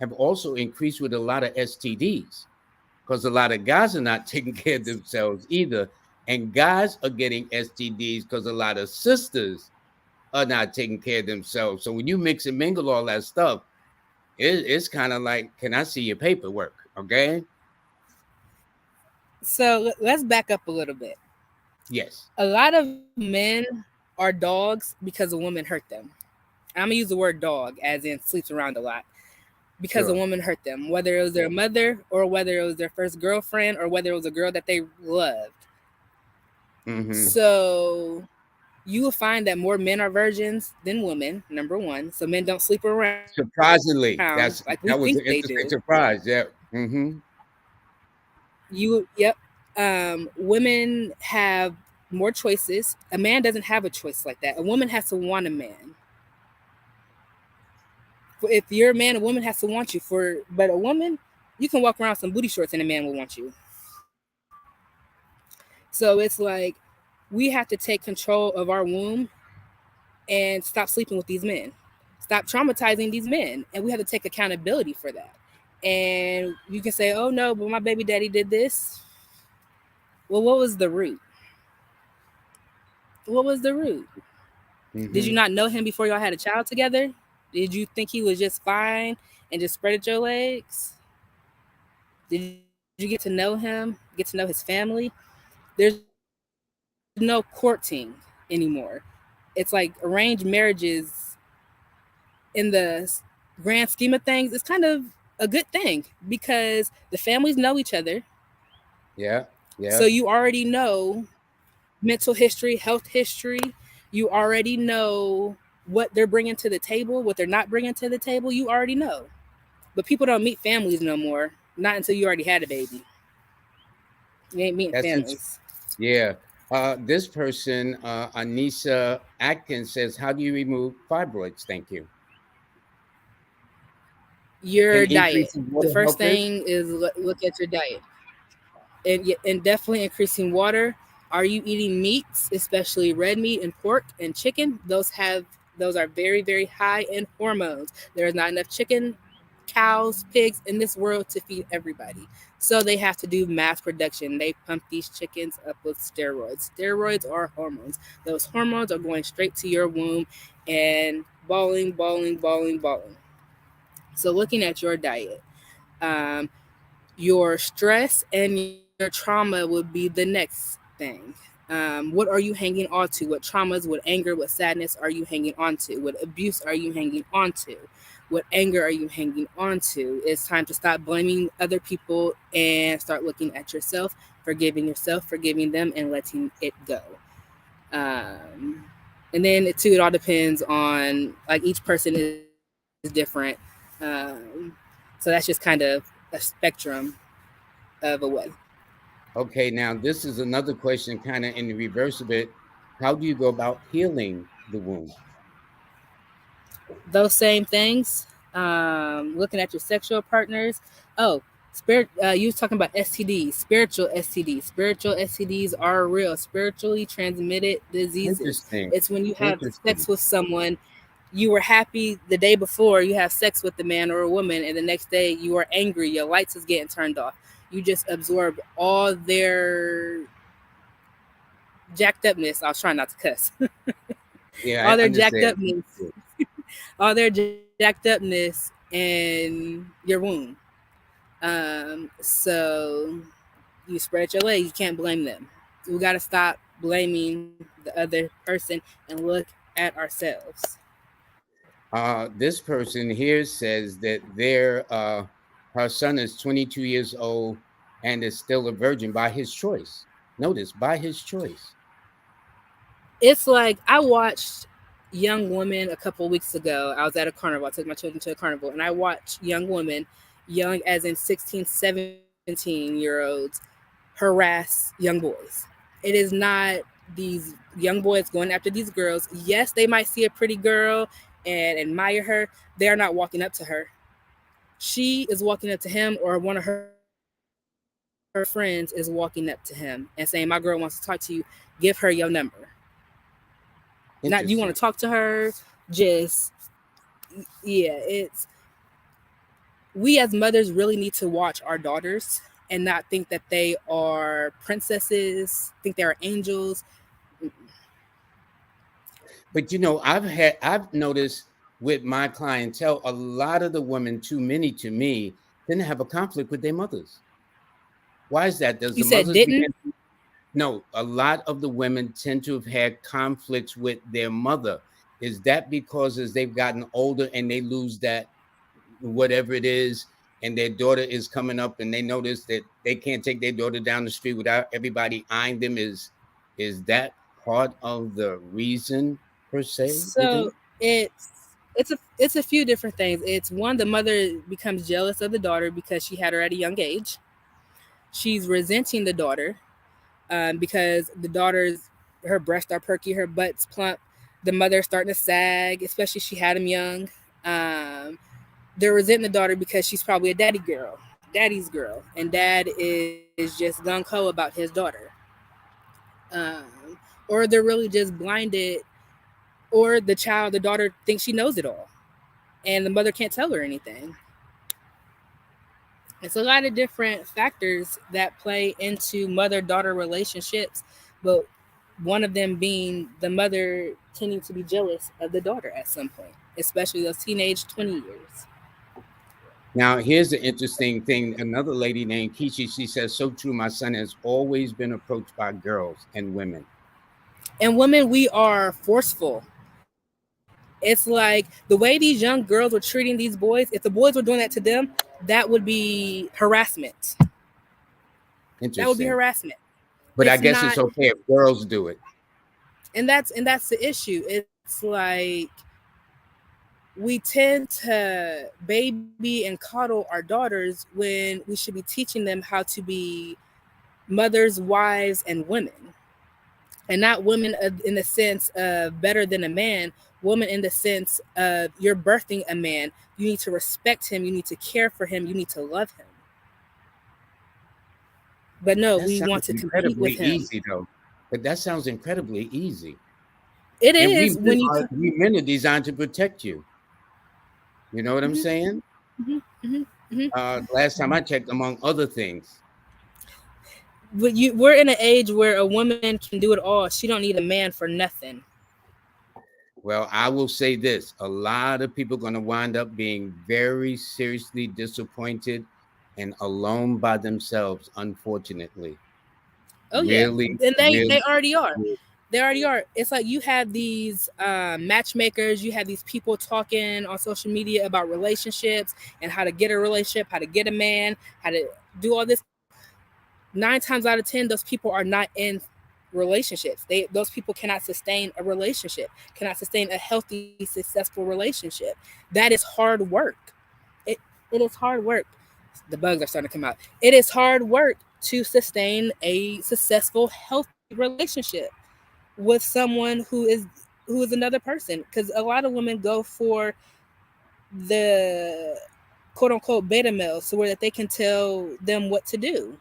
have also increased with a lot of STDs, because a lot of guys are not taking care of themselves either, and guys are getting STDs because a lot of sisters are not taking care of themselves. So when you mix and mingle all that stuff, it's kind of like, can I see your paperwork? Okay. So let's back up a little bit. Yes. A lot of men are dogs because a woman hurt them. I'm gonna use the word dog as in sleeps around a lot because a Sure. woman hurt them, whether it was their mother or whether it was their first girlfriend or whether it was a girl that they loved. Mm-hmm. So you will find that more men are virgins than women, number one. So men don't sleep around Surprisingly, like we that was think an they interesting do. surprise. Yeah. Mm-hmm. Yep. Women have more choices. A man doesn't have a choice like that. A woman has to want a man. If you're a man, a woman has to want you. But a woman, you can walk around with some booty shorts and a man will want you. So it's like we have to take control of our womb and stop sleeping with these men. Stop traumatizing these men. And we have to take accountability for that. And you can say, oh no, but my baby daddy did this. Well, what was the root? What was the root? Did you Mm-hmm. not know him before y'all had a child together? Did you think he was just fine and just spreaded your legs? Did you get to know him, get to know his family? There's no courting anymore. It's like arranged marriages in the grand scheme of things is kind of a good thing because the families know each other. Yeah. So you Yeah. already know mental history, health history. You already know what they're bringing to the table, what they're not bringing to the table. You already know. But people don't meet families no more. Not until you already had a baby. You ain't meeting That's it. families. Yeah. This person, Anissa Atkins, says, how do you remove fibroids? Thank you. Your Can diet. increasing The water first help this? thing is look at your diet. And definitely increasing water. Are you eating meats, especially red meat and pork and chicken? Those are very, very high in hormones. There is not enough chicken, cows, pigs in this world to feed everybody. So they have to do mass production. They pump these chickens up with steroids. Steroids are hormones. Those hormones are going straight to your womb and balling, balling, balling, balling. So looking at your diet, um, your stress and your trauma would be the next thing. What are you hanging on to? What traumas, what anger, what sadness are you hanging on to? What abuse are you hanging on to? What anger are you hanging on to? It's time to stop blaming other people and start looking at yourself, forgiving them, and letting it go. Um, and then it all depends on like each person is different. So that's just kind of a spectrum of a way. Okay, now this is another question, kind of in the reverse of it. How do you go about healing the womb? Those same things. Looking at your sexual partners. Oh, spirit. You was talking about STDs, spiritual STDs. Spiritual STDs are real, spiritually transmitted diseases. Interesting. It's when you have Interesting. sex with someone. You were happy the day before you have sex with a man or a woman, and the next day you are angry. Your lights is getting turned off. You just absorbed all their jacked upness. I was trying not to cuss. Yeah, All I their jacked understand. upness, all their jacked upness in your womb. So you spread your legs. You can't blame them. We got to stop blaming the other person and look at ourselves. This person here says that her son is 22 years old and is still a virgin by his choice. Notice, by his choice. It's like I watched young women a couple of weeks ago. I was at a carnival. I took my children to a carnival, and I watched young women, young as in 16, 17-year-olds, harass young boys. It is not these young boys going after these girls. Yes, they might see a pretty girl and admire her. They are not walking up to her. She is walking up to him, or one of her friends is walking up to him and saying, "My girl wants to talk to you. Give her your number." Not you want to talk to her. Just it's we as mothers really need to watch our daughters and not think that they are princesses, think they are angels. But you know, I've noticed with my clientele, a lot of the women, too many to me, didn't have a conflict with their mothers. Why is that? Does You the said mothers didn't? No, a lot of the women tend to have had conflicts with their mother. Is that because as they've gotten older and they lose that whatever it is, and their daughter is coming up and they notice that they can't take their daughter down the street without everybody eyeing them? Is that part of the reason per se, you So think? it's a few different things. It's one, the mother becomes jealous of the daughter because she had her at a young age. She's resenting the daughter because the daughter's her breasts are perky, her butt's plump. The mother's starting to sag, especially she had him young. They're resenting the daughter because she's probably a daddy's girl, and dad is just gung ho about his daughter. Or they're really just blinded, or the daughter thinks she knows it all, and the mother can't tell her anything. It's a lot of different factors that play into mother-daughter relationships, but one of them being the mother tending to be jealous of the daughter at some point, especially those teenage 20 years. Now, here's the interesting thing. Another lady named Kishi, she says, so true. My son has always been approached by girls and women. And women, we are forceful. It's like the way these young girls were treating these boys, if the boys were doing that to them, that would be harassment. Interesting. That would be harassment. But I guess it's okay if girls do it. And that's the issue. It's like we tend to baby and coddle our daughters when we should be teaching them how to be mothers, wives, and women. And not women in the sense of better than a man, woman in the sense of you're birthing a man. You need to respect him. You need to care for him. You need to love him. But no, we want to compete with him. Easy though. But that sounds incredibly easy. It is. We men are designed to protect you. You know what I'm saying? Last time I checked, among other things. But we're in an age where a woman can do it all. She don't need a man for nothing. Well, I will say this. A lot of people are going to wind up being very seriously disappointed and alone by themselves, unfortunately. Oh, really, yeah. And they already are. They already are. It's like you have these matchmakers, you have these people talking on social media about relationships and how to get a relationship, how to get a man, how to do all this. 9 times out of 10, those people are not in relationships. Those people cannot sustain a relationship, cannot sustain a healthy, successful relationship. That is hard work. It is hard work. The bugs are starting to come out. It is hard work to sustain a successful, healthy relationship with someone who is another person, because a lot of women go for the quote unquote beta male, so where that they can tell them what to do.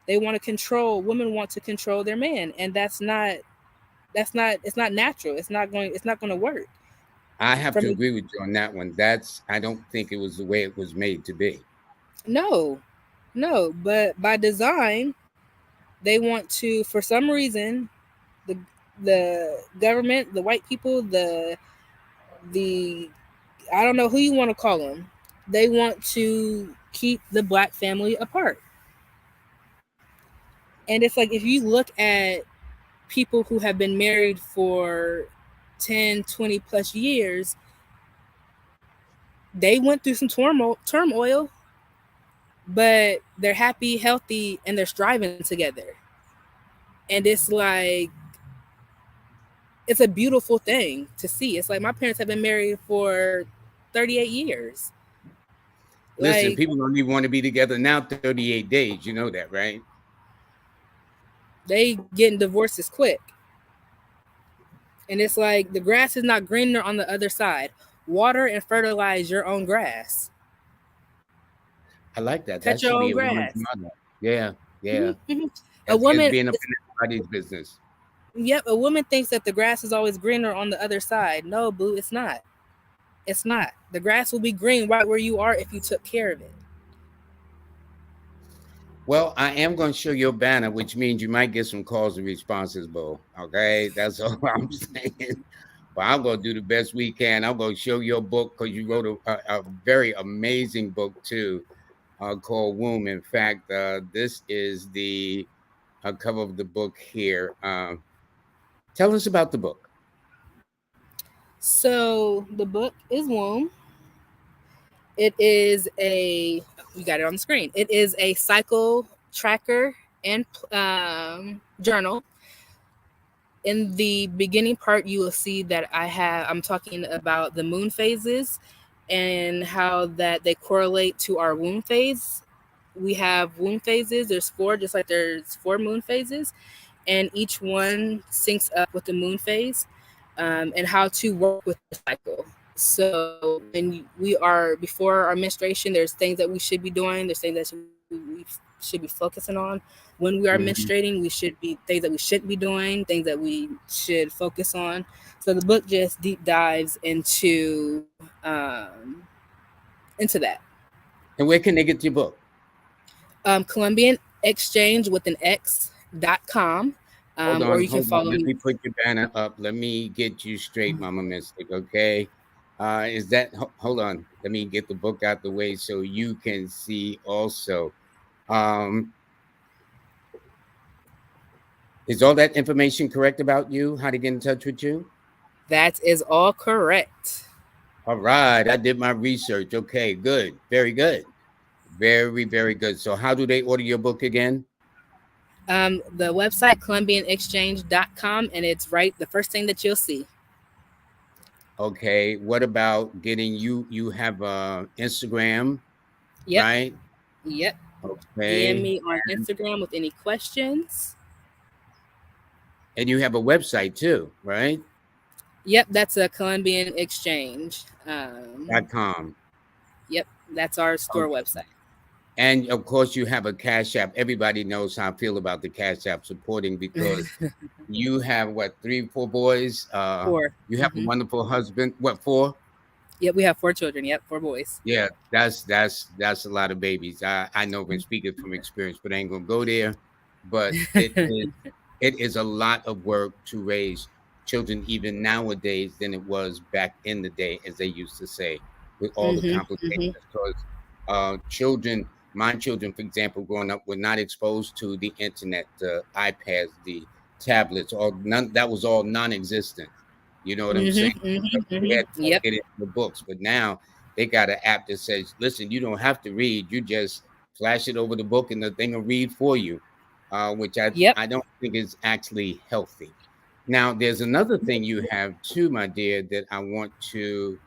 They want to control. Women want to control their man, and it's not natural. It's not going to work. I have to agree with you on that one. I don't think it was the way it was made to be. No, but by design, they want to, for some reason, the government, the white people, the I don't know who you want to call them, they want to keep the black family apart. And it's like, if you look at people who have been married for 10, 20 plus years, they went through some turmoil, but they're happy, healthy, and they're striving together. And it's like, it's a beautiful thing to see. It's like my parents have been married for 38 years. Listen, people don't even want to be together now 38 days. You know that, right? They getting divorces quick. And it's like the grass is not greener on the other side. Water and fertilize your own grass. I like that. Cut That your should be own a woman's grass. motto. Yeah, yeah. Mhm. A It's woman, being up in everybody's business. yep, a woman thinks that the grass is always greener on the other side. No, boo, it's not. It's not. The grass will be green right where you are if you took care of it. Well, I am going to show your banner, which means you might get some calls and responses, Bo. Okay, that's all I'm saying. But I'm going to do the best we can. I'm going to show your book because you wrote a very amazing book too, called Womb. In fact, this is the cover of the book here. Tell us about the book. So the book is Womb. It is you got it on the screen. It is a cycle tracker and journal. In the beginning part, you will see that I'm talking about the moon phases and how that they correlate to our womb phase. We have womb phases. There's 4, just like there's 4 moon phases, and each one syncs up with the moon phase, and how to work with the cycle. So when we are before our menstruation, there's things that we should be doing. There's things that we should be focusing on. When we are menstruating, we should be things that we shouldn't be doing, things that we should focus on. So the book just deep dives into that. And where can they get your book? Columbian Exchange with an X.com. Or you can follow Let me. me put your banner up. Let me get you straight, Mama Mystic. Okay. Is that hold on? Let me get the book out the way so you can see also. Is all that information correct about you? How to get in touch with you? That is all correct. All right. I did my research. Okay, good. Very good. Very, very good. So how do they order your book again? The website columbianexchange.com, and it's right the first thing that you'll see. Okay. What about getting you have Instagram, Yep. right? Yep. Okay. DM me on Instagram with any questions. And you have a website too, right? Yep, that's a Columbian Exchange. .com. Yep, that's our store website. And of course, you have a Cash App. Everybody knows how I feel about the Cash App supporting because you have what 3, 4 boys. 4. You have a wonderful husband. What 4? Yep, we have 4 children. Yep, 4 boys. Yeah, that's a lot of babies. I know when speaking from experience, but I ain't gonna go there. But it is a lot of work to raise children even nowadays than it was back in the day, as they used to say, with all the complications. Because children, my children, for example, growing up, were not exposed to the internet, the iPads, the tablets, that was all non-existent. You know what I'm saying? They had to get into the books, but now they got an app that says, listen, you don't have to read. You just flash it over the book and the thing will read for you, which I don't think is actually healthy. Now, there's another thing you have too, my dear, that I want to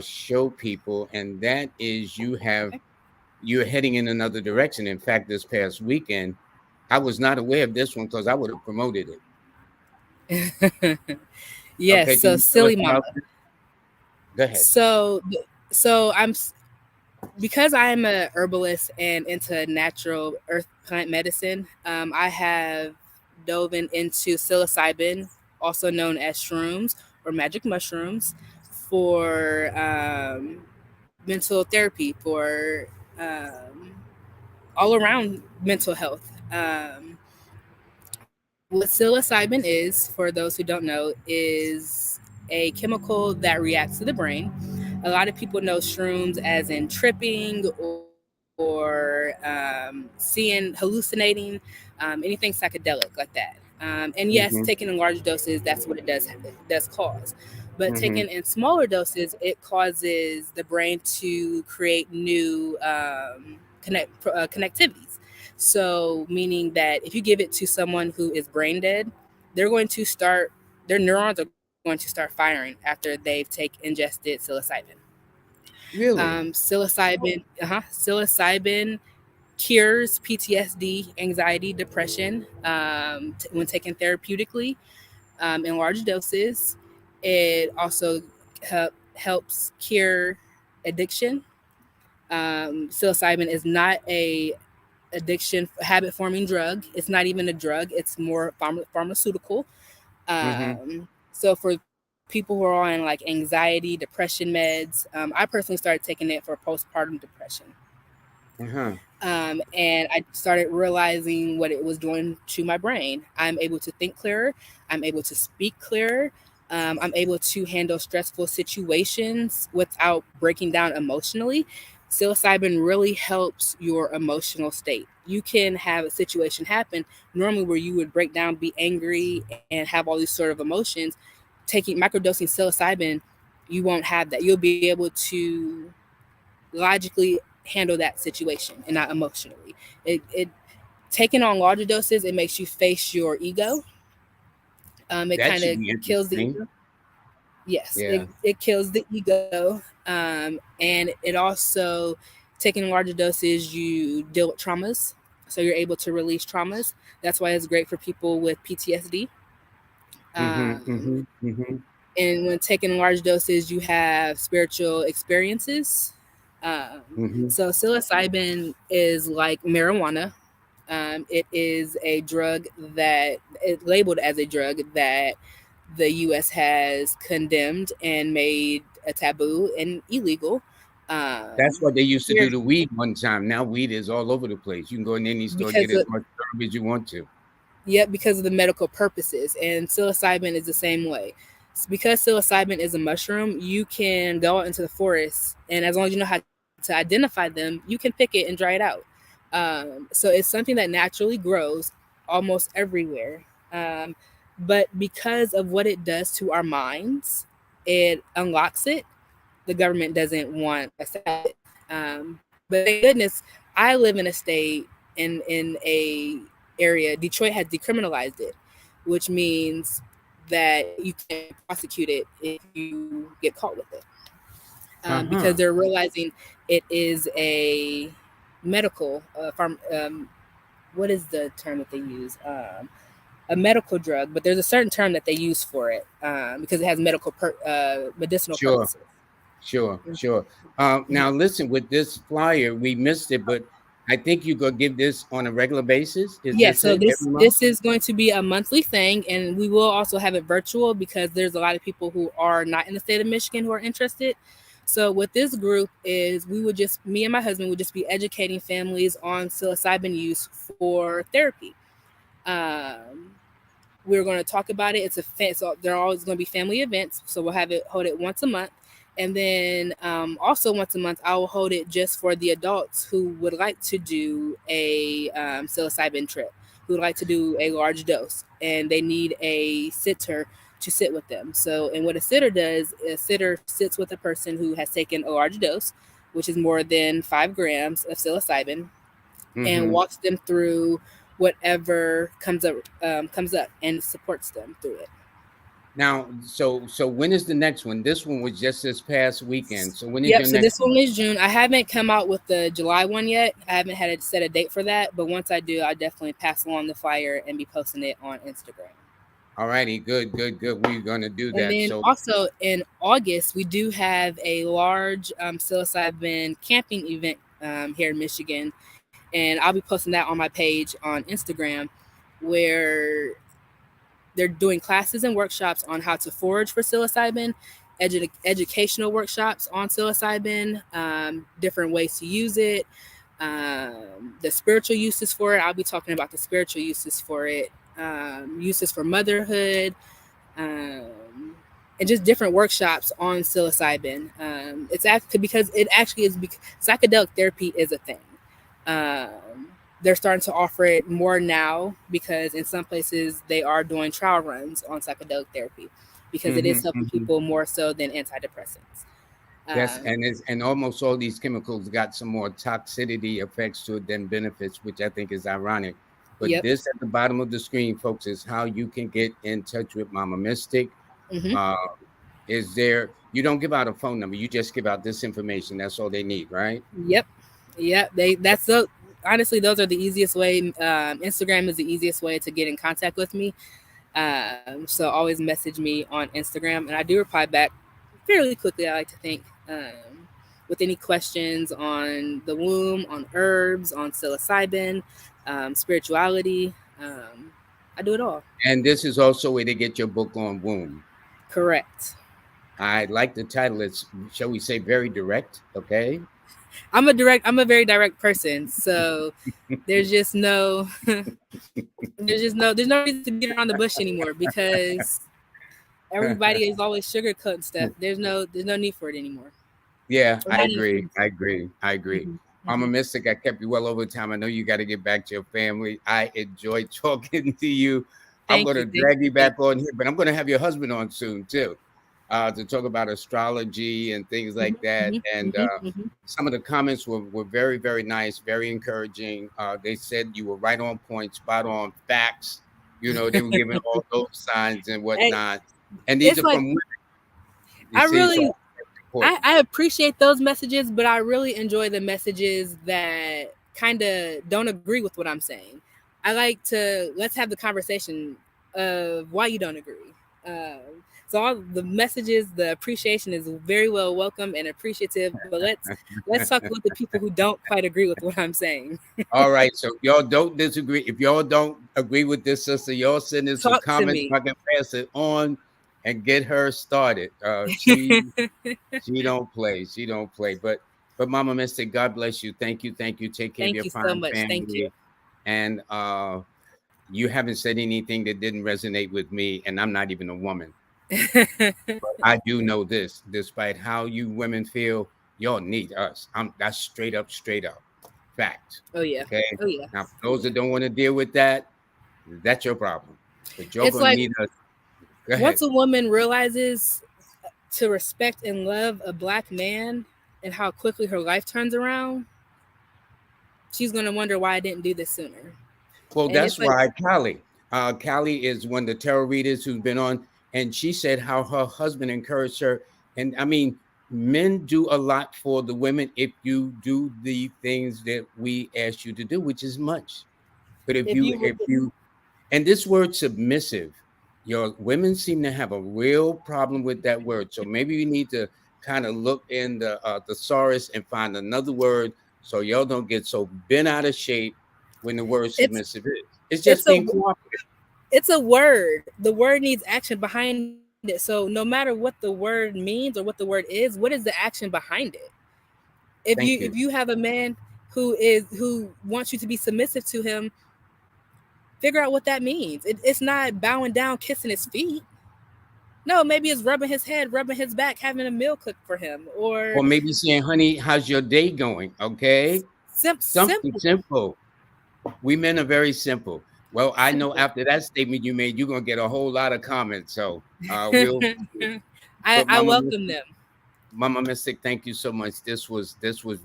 show people, and that is you're heading in another direction. In fact, this past weekend, I was not aware of this one because I would have promoted it. Yes, okay, so Silly Mama. Go ahead. So I'm, because I am a herbalist and into natural earth plant medicine, I have dove into psilocybin, also known as shrooms or magic mushrooms, for mental therapy, for all around mental health. What psilocybin is, for those who don't know, is a chemical that reacts to the brain. A lot of people know shrooms as in tripping or seeing, hallucinating, anything psychedelic like that. And yes, taken in large doses, that's what it does cause. But taken in smaller doses, it causes the brain to create new connectivities. So meaning that if you give it to someone who is brain dead, their neurons are going to start firing after they've ingested psilocybin. Really? Psilocybin cures PTSD, anxiety, depression when taken therapeutically. in large doses. It also helps cure addiction. Psilocybin is not a addiction habit forming drug. It's not even a drug. It's more pharmaceutical. So for people who are on like anxiety, depression meds, I personally started taking it for postpartum depression. And I started realizing what it was doing to my brain. I'm able to think clearer. I'm able to speak clearer. I'm able to handle stressful situations without breaking down emotionally. Psilocybin really helps your emotional state. You can have a situation happen normally where you would break down, be angry, and have all these sort of emotions. Taking microdosing psilocybin, you won't have that. You'll be able to logically handle that situation and not emotionally. It taking on larger doses, it makes you face your ego. It kind of kills the ego. Yes, it kills the ego. And it also, taking larger doses, you deal with traumas. So you're able to release traumas. That's why it's great for people with PTSD. And when taking large doses, you have spiritual experiences. So psilocybin is like marijuana. It is a drug that it's labeled as a drug that the U.S. has condemned and made a taboo and illegal. That's what they used to do to weed one time. Now weed is all over the place. You can go in any store and get as much herb as you want to. Yep, because of the medical purposes. And psilocybin is the same way. Because psilocybin is a mushroom, you can go out into the forest, and as long as you know how to identify them, you can pick it and dry it out. So it's something that naturally grows almost everywhere. But because of what it does to our minds, it unlocks it. The government doesn't want us to have it. But thank goodness, I live in a state in a area. Detroit has decriminalized it, which means that you can prosecute it if you get caught with it. Because they're realizing it is a medical what is the term that they use? A medical drug, but there's a certain term that they use for it because it has medicinal purposes. Sure. Now listen, with this flyer, we missed it, but I think you go give this on a regular basis. So this is going to be a monthly thing, and we will also have it virtual because there's a lot of people who are not in the state of Michigan who are interested. So what this group is, me and my husband would just be educating families on psilocybin use for therapy. We're going to talk about it. So there are always going to be family events. So we'll hold it once a month. And then also once a month, I will hold it just for the adults who would like to do a psilocybin trip, who would like to do a large dose, and they need a sitter to sit with them. So, and what a sitter does, a sitter sits with a person who has taken a large dose, which is more than 5 grams of psilocybin, and walks them through whatever comes up and supports them through it. Now, so when is the next one? This one was just this past weekend. So when is your next this one is June. I haven't come out with the July one yet. I haven't had to set a date for that, but once I do, I'll definitely pass along the flyer and be posting it on Instagram. All righty, good. We're going to do that. And then also in August, we do have a large psilocybin camping event here in Michigan, and I'll be posting that on my page on Instagram, where they're doing classes and workshops on how to forage for psilocybin, educational workshops on psilocybin, different ways to use it, the spiritual uses for it. I'll be talking about the spiritual uses for it, uses for motherhood, and just different workshops on psilocybin. It's actually because psychedelic therapy is a thing. They're starting to offer it more now because in some places they are doing trial runs on psychedelic therapy because it is helping people more so than antidepressants. Yes, and almost all these chemicals got some more toxicity effects to it than benefits, which I think is ironic. But this at the bottom of the screen, folks, is how you can get in touch with Mama Mystic. Is there? You don't give out a phone number; you just give out this information. That's all they need, right? Yep. Honestly, those are the easiest way. Instagram is the easiest way to get in contact with me. So always message me on Instagram, and I do reply back fairly quickly, I like to think, with any questions on the womb, on herbs, on psilocybin, spirituality. I do it all. And this is also where they get your book on womb. Correct. I like the title. It's, shall we say, very direct. Okay. I'm a very direct person. So there's just no there's no reason to beat around the bush anymore, because everybody is always sugarcoating stuff. There's no need for it anymore. Yeah, Or I not even agree. close. I agree. I agree. Mhm, I'm a mhm. mystic. I kept you well over time. I know you got to get back to your family. I enjoyed talking to you. I'm Thank going you, to thank drag you, you thank back on here, but I'm going to have your husband on soon too, to talk about astrology and things you. like that. And Mhm. some of the comments were very, very nice, very encouraging. They said you were right on point, spot on, facts. You know, they were giving all those signs and Hey, whatnot. And these it's are like from women, you I see, so really that's important. I appreciate those messages, but I really enjoy the messages that kind of don't agree with what I'm saying. I like to let's have the conversation of why you don't agree. So all the messages, the appreciation is very well welcome and appreciative. But let's talk about the people who don't quite agree with what I'm saying. All right, so y'all don't disagree. If y'all don't agree with this sister, y'all send in some Talk to comments. me. I can pass it on and get her started. She don't play. She don't play. But Mama Mystic, God bless you. Thank you. Thank you. Take care of Thank your you so fine much. Thank you. family. And you haven't said anything that didn't resonate with me, and I'm not even a woman. I do know this, despite how you women feel, y'all need us. That's straight up fact. Oh yeah. Okay. Oh yeah. Now, for Oh those yeah. that don't want to deal with that, that's your problem. But you're It's gonna like need us. Go once ahead. a woman realizes to respect and love a black man and how quickly her life turns around, she's gonna wonder why I didn't do this sooner. Well, And that's it's like why Callie is one of the tarot readers who's been on, and she said how her husband encouraged her. And I mean, men do a lot for the women if you do the things that we ask you to do, which is much. But if you if would you and this word submissive, your women seem to have a real problem with that word. So maybe you need to kind of look in the thesaurus and find another word so y'all don't get so bent out of shape when the word it's submissive is. It's just it's a being cooperative. it's a word. The word needs action behind it. So no matter what the word means or what the word is, what is the action behind it? Thank If you. you have a man who wants you to be submissive to him, figure out what that means. It's not bowing down, kissing his feet. No, maybe it's rubbing his head, rubbing his back, having a meal cooked for him, or Or maybe saying, honey, how's your day going? Okay. Something simple, simple. We men are very simple. Well, I know simple. after that statement you made, you're gonna get a whole lot of comments. So we'll see. But I welcome them. Mama Mystic, thank you so much. This was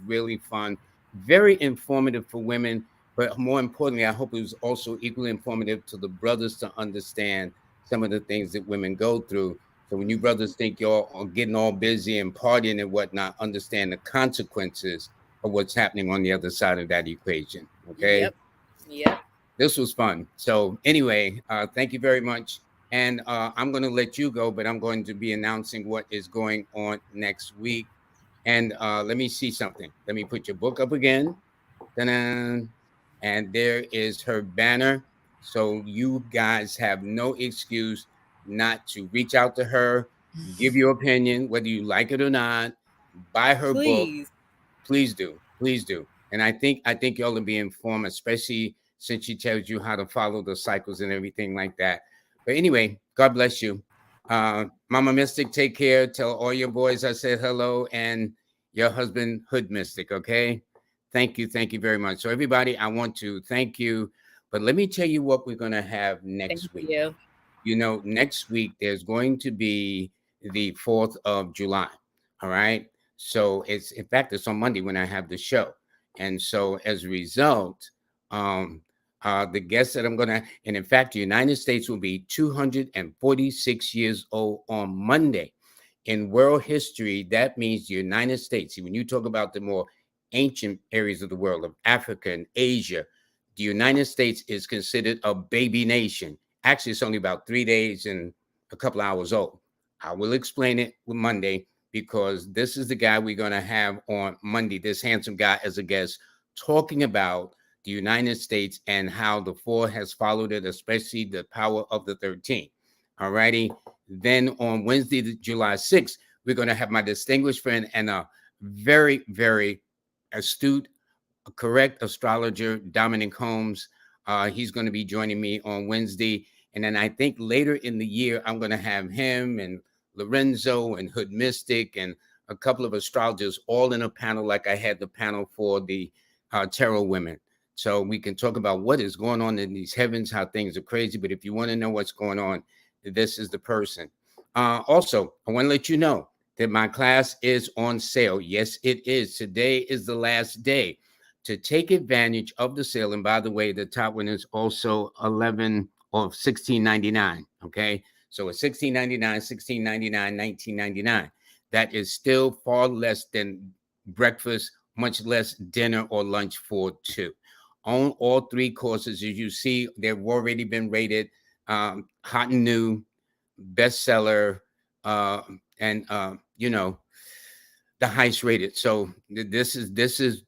really fun, very informative for women, but more importantly, I hope it was also equally informative to the brothers to understand some of the things that women go through. So when you brothers think y'all are getting all busy and partying and whatnot, understand the consequences of what's happening on the other side of that equation. Okay, Yep, yep. this was fun. So anyway, thank you very much. And I'm going to let you go, but I'm going to be announcing what is going on next week. And let me see something. Let me put your book up again. Ta-da. And there is her banner. So you guys have no excuse not to reach out to her, give your opinion, whether you like it or not, buy her book. Please. Please do. Please do. And I think y'all will be informed, especially since she tells you how to follow the cycles and everything like that. But anyway, God bless you. Mama Mystic, take care. Tell all your boys I said hello and your husband Hood Mystic, okay? Thank you. Thank you very much. So everybody, I want to thank you. But let me tell you what we're going to have Thank next week. you. You know, next week there's going to be the 4th of July. All right. So it's, in fact, it's on Monday when I have the show. And so as a result, the guests that I'm going to, and in fact, the United States will be 246 years old on Monday. In world history, that means the United States. See, when you talk about the more ancient areas of the world, of Africa and Asia, the United States is considered a baby nation. Actually, it's only about 3 days and a couple hours old. I will explain it with Monday because this is the guy we're going to have on Monday, this handsome guy as a guest, talking about the United States and how the 4 has followed it, especially the power of the 13. All righty. Then on Wednesday, July 6th, we're going to have my distinguished friend and a very, very astute, correct astrologer, Dominic Holmes. He's going to be joining me on Wednesday. And then I think later in the year, I'm going to have him and Lorenzo and Hood Mystic and a couple of astrologers all in a panel like I had the panel for the tarot women. So we can talk about what is going on in these heavens, how things are crazy. But if you want to know what's going on, this is the person. Also, I want to let you know that my class is on sale. Yes, it is. Today is the last day to take advantage of the sale. And by the way, the top one is also $11 or $16.99. Okay, so it's $16.99, $16.99, $19.99. That is still far less than breakfast, much less dinner or lunch for 2. On all 3 courses, as you see, they've already been rated hot and new, bestseller, and you know, the highest rated. So this is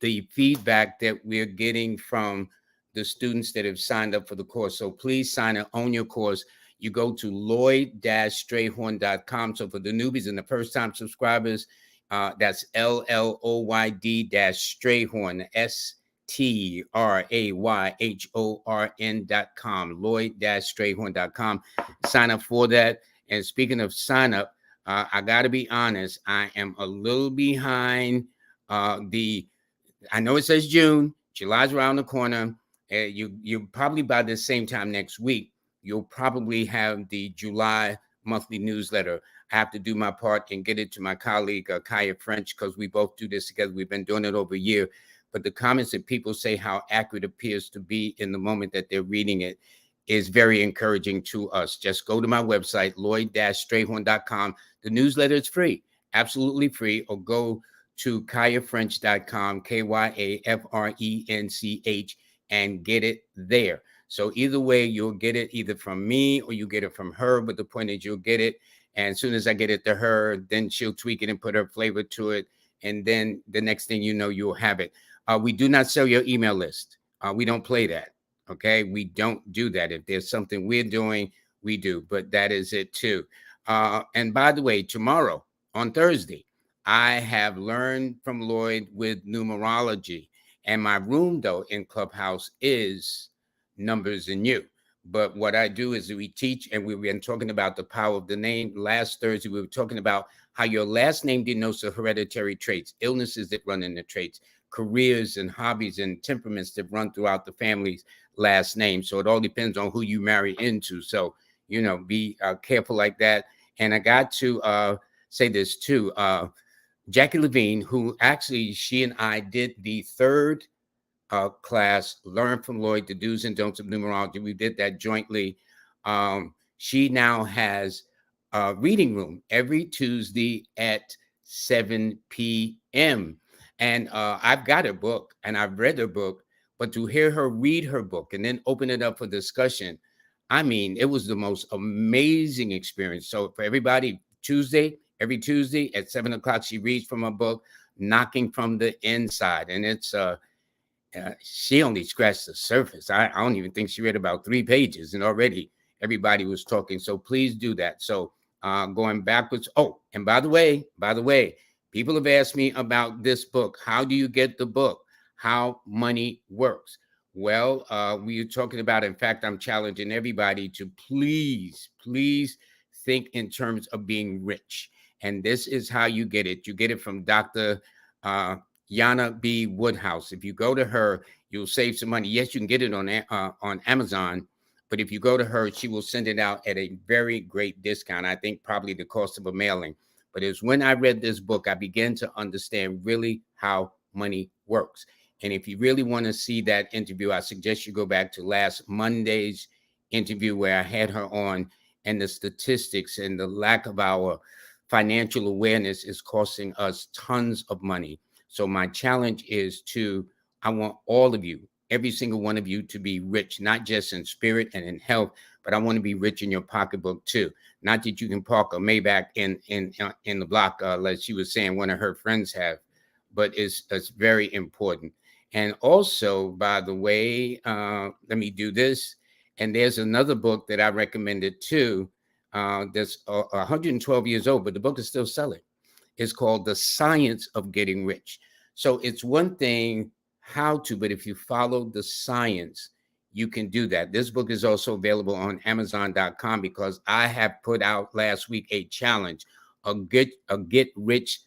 the feedback that we're getting from the students that have signed up for the course. So please sign up on your course. You go to Lloyd-Strayhorn.com. So for the newbies and the first time subscribers, that's LLOYD-Strayhorn, STRAYHORN.com, Lloyd-Strayhorn.com. Sign up for that. And speaking of sign up, I got to be honest, I am a little behind I know it says June, July's around the corner. You probably by the same time next week, you'll probably have the July monthly newsletter. I have to do my part and get it to my colleague, Kaya French, because we both do this together. We've been doing it over a year. But the comments that people say how accurate it appears to be in the moment that they're reading it is very encouraging to us. Just go to my website, Lloyd-Strayhorn.com. The newsletter is free, absolutely free, or go to KayaFrench.com, KYAFRENCH, and get it there. So either way, you'll get it either from me or you get it from her, but the point is you'll get it. And as soon as I get it to her, then she'll tweak it and put her flavor to it. And then the next thing you know, you'll have it. We do not sell your email list. We don't play that. Okay, we don't do that. If there's something we're doing, we do, but that is it too. And by the way, tomorrow on Thursday, I have learned from Lloyd with numerology, and my room though in Clubhouse is numbers and you. But what I do is we teach, and we've been talking about the power of the name. Last Thursday, we were talking about how your last name denotes the hereditary traits, illnesses that run in the traits, careers and hobbies and temperaments that run throughout the family's last name. So it all depends on who you marry into. So, you know, be careful like that. And I got to say this too. Jackie Levine, who actually, she and I did the 3rd class, Learn from Lloyd, the do's and don'ts of numerology. We did that jointly. She now has a reading room every Tuesday at 7 p.m. And I've got her book and I've read her book, but to hear her read her book and then open it up for discussion, I mean, it was the most amazing experience. So for everybody, every Tuesday at 7 o'clock, she reads from a book, Knocking from the Inside. And it's, she only scratched the surface. I don't even think she read about 3 pages and already everybody was talking. So please do that. So going backwards. Oh, and by the way, people have asked me about this book. How do you get the book? How Money Works. Well, we are talking about, in fact, I'm challenging everybody to please think in terms of being rich. And this is how you get it. You get it from Dr. Yana B. Woodhouse. If you go to her, you'll save some money. Yes, you can get it on Amazon, but if you go to her, she will send it out at a very great discount. I think probably the cost of a mailing. But it's when I read this book, I began to understand really how money works. And if you really want to see that interview, I suggest you go back to last Monday's interview where I had her on, and the statistics and the lack of our financial awareness is costing us tons of money. So my challenge is I want all of you every single one of you to be rich, not just in spirit and in health, but I want to be rich in your pocketbook too. Not that you can park a Maybach in the block, like she was saying one of her friends have, but it's very important. And also, by the way, let me do this. And there's another book that I recommended too. That's 112 years old, but the book is still selling. It's called The Science of Getting Rich. So it's one thing how to, but if you follow the science, you can do that. This book is also available on Amazon.com because I have put out last week a challenge, a get rich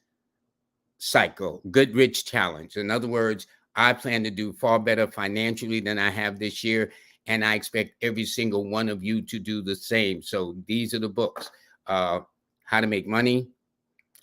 cycle, good rich challenge. In other words, I plan to do far better financially than I have this year. And I expect every single one of you to do the same. So these are the books, How to Make Money,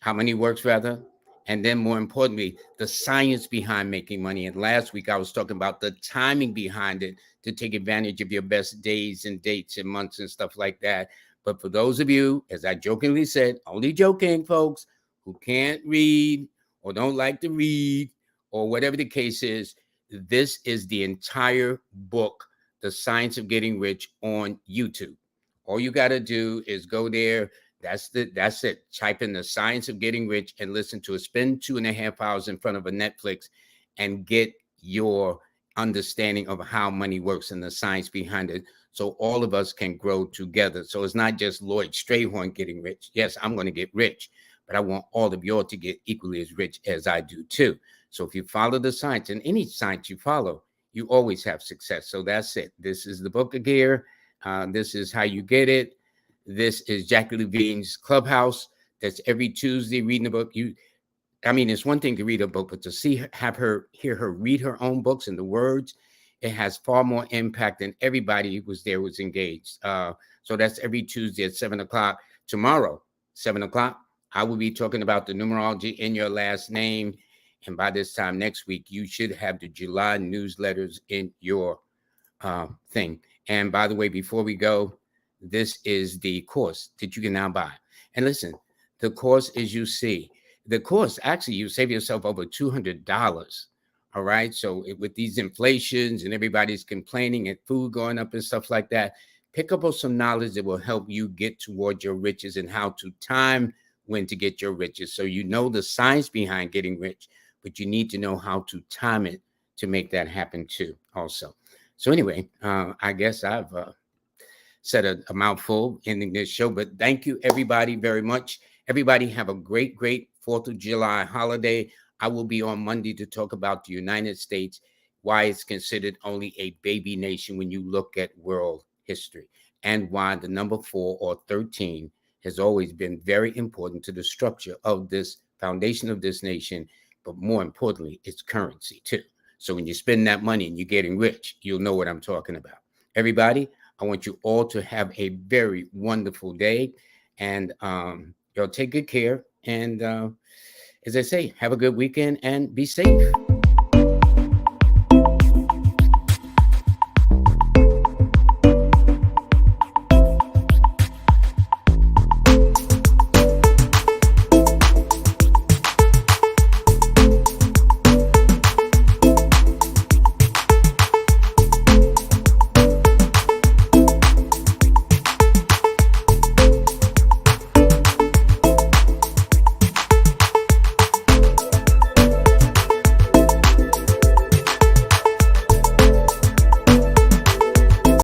How Money Works rather. And then more importantly, the science behind making money. And last week I was talking about the timing behind it to take advantage of your best days and dates and months and stuff like that. But for those of you, as I jokingly said, only joking folks, who can't read or don't like to read or whatever the case is, this is the entire book, The Science of Getting Rich, on YouTube. All you got to do is go there. That's it. Type in The Science of Getting Rich and listen to it. Spend 2.5 hours in front of a Netflix and get your understanding of how money works and the science behind it, so all of us can grow together. So it's not just Lloyd Strayhorn getting rich. Yes, I'm going to get rich, but I want all of y'all to get equally as rich as I do too. So if you follow the science, and any science you follow, you always have success. So that's it. This is the book of gear. This is how you get it. This is Jackie Levine's Clubhouse. That's every Tuesday reading the book. It's one thing to read a book, but to hear her read her own books and the words, it has far more impact than everybody who was there was engaged. So that's every Tuesday at 7 o'clock. Tomorrow, 7 o'clock, I will be talking about the numerology in your last name. And by this time next week, you should have the July newsletters in your thing. And by the way, before we go, this is the course that you can now buy. And listen, the course, as you see, the course, actually, you save yourself over $200. All right. So with these inflations and everybody's complaining and food going up and stuff like that, pick up on some knowledge that will help you get toward your riches and how to time when to get your riches. So you know the science behind getting rich, but you need to know how to time it to make that happen too also. So anyway, I guess I've said a mouthful ending this show, but thank you everybody very much. Everybody have a great 4th of July holiday. I will be on Monday to talk about the United States, why it's considered only a baby nation when you look at world history, and why the number 4 or 13 has always been very important to the structure of this foundation of this nation, but more importantly, its currency too. So when you spend that money and you're getting rich, you'll know what I'm talking about. Everybody, I want you all to have a very wonderful day, and y'all take good care. And as I say, have a good weekend and be safe.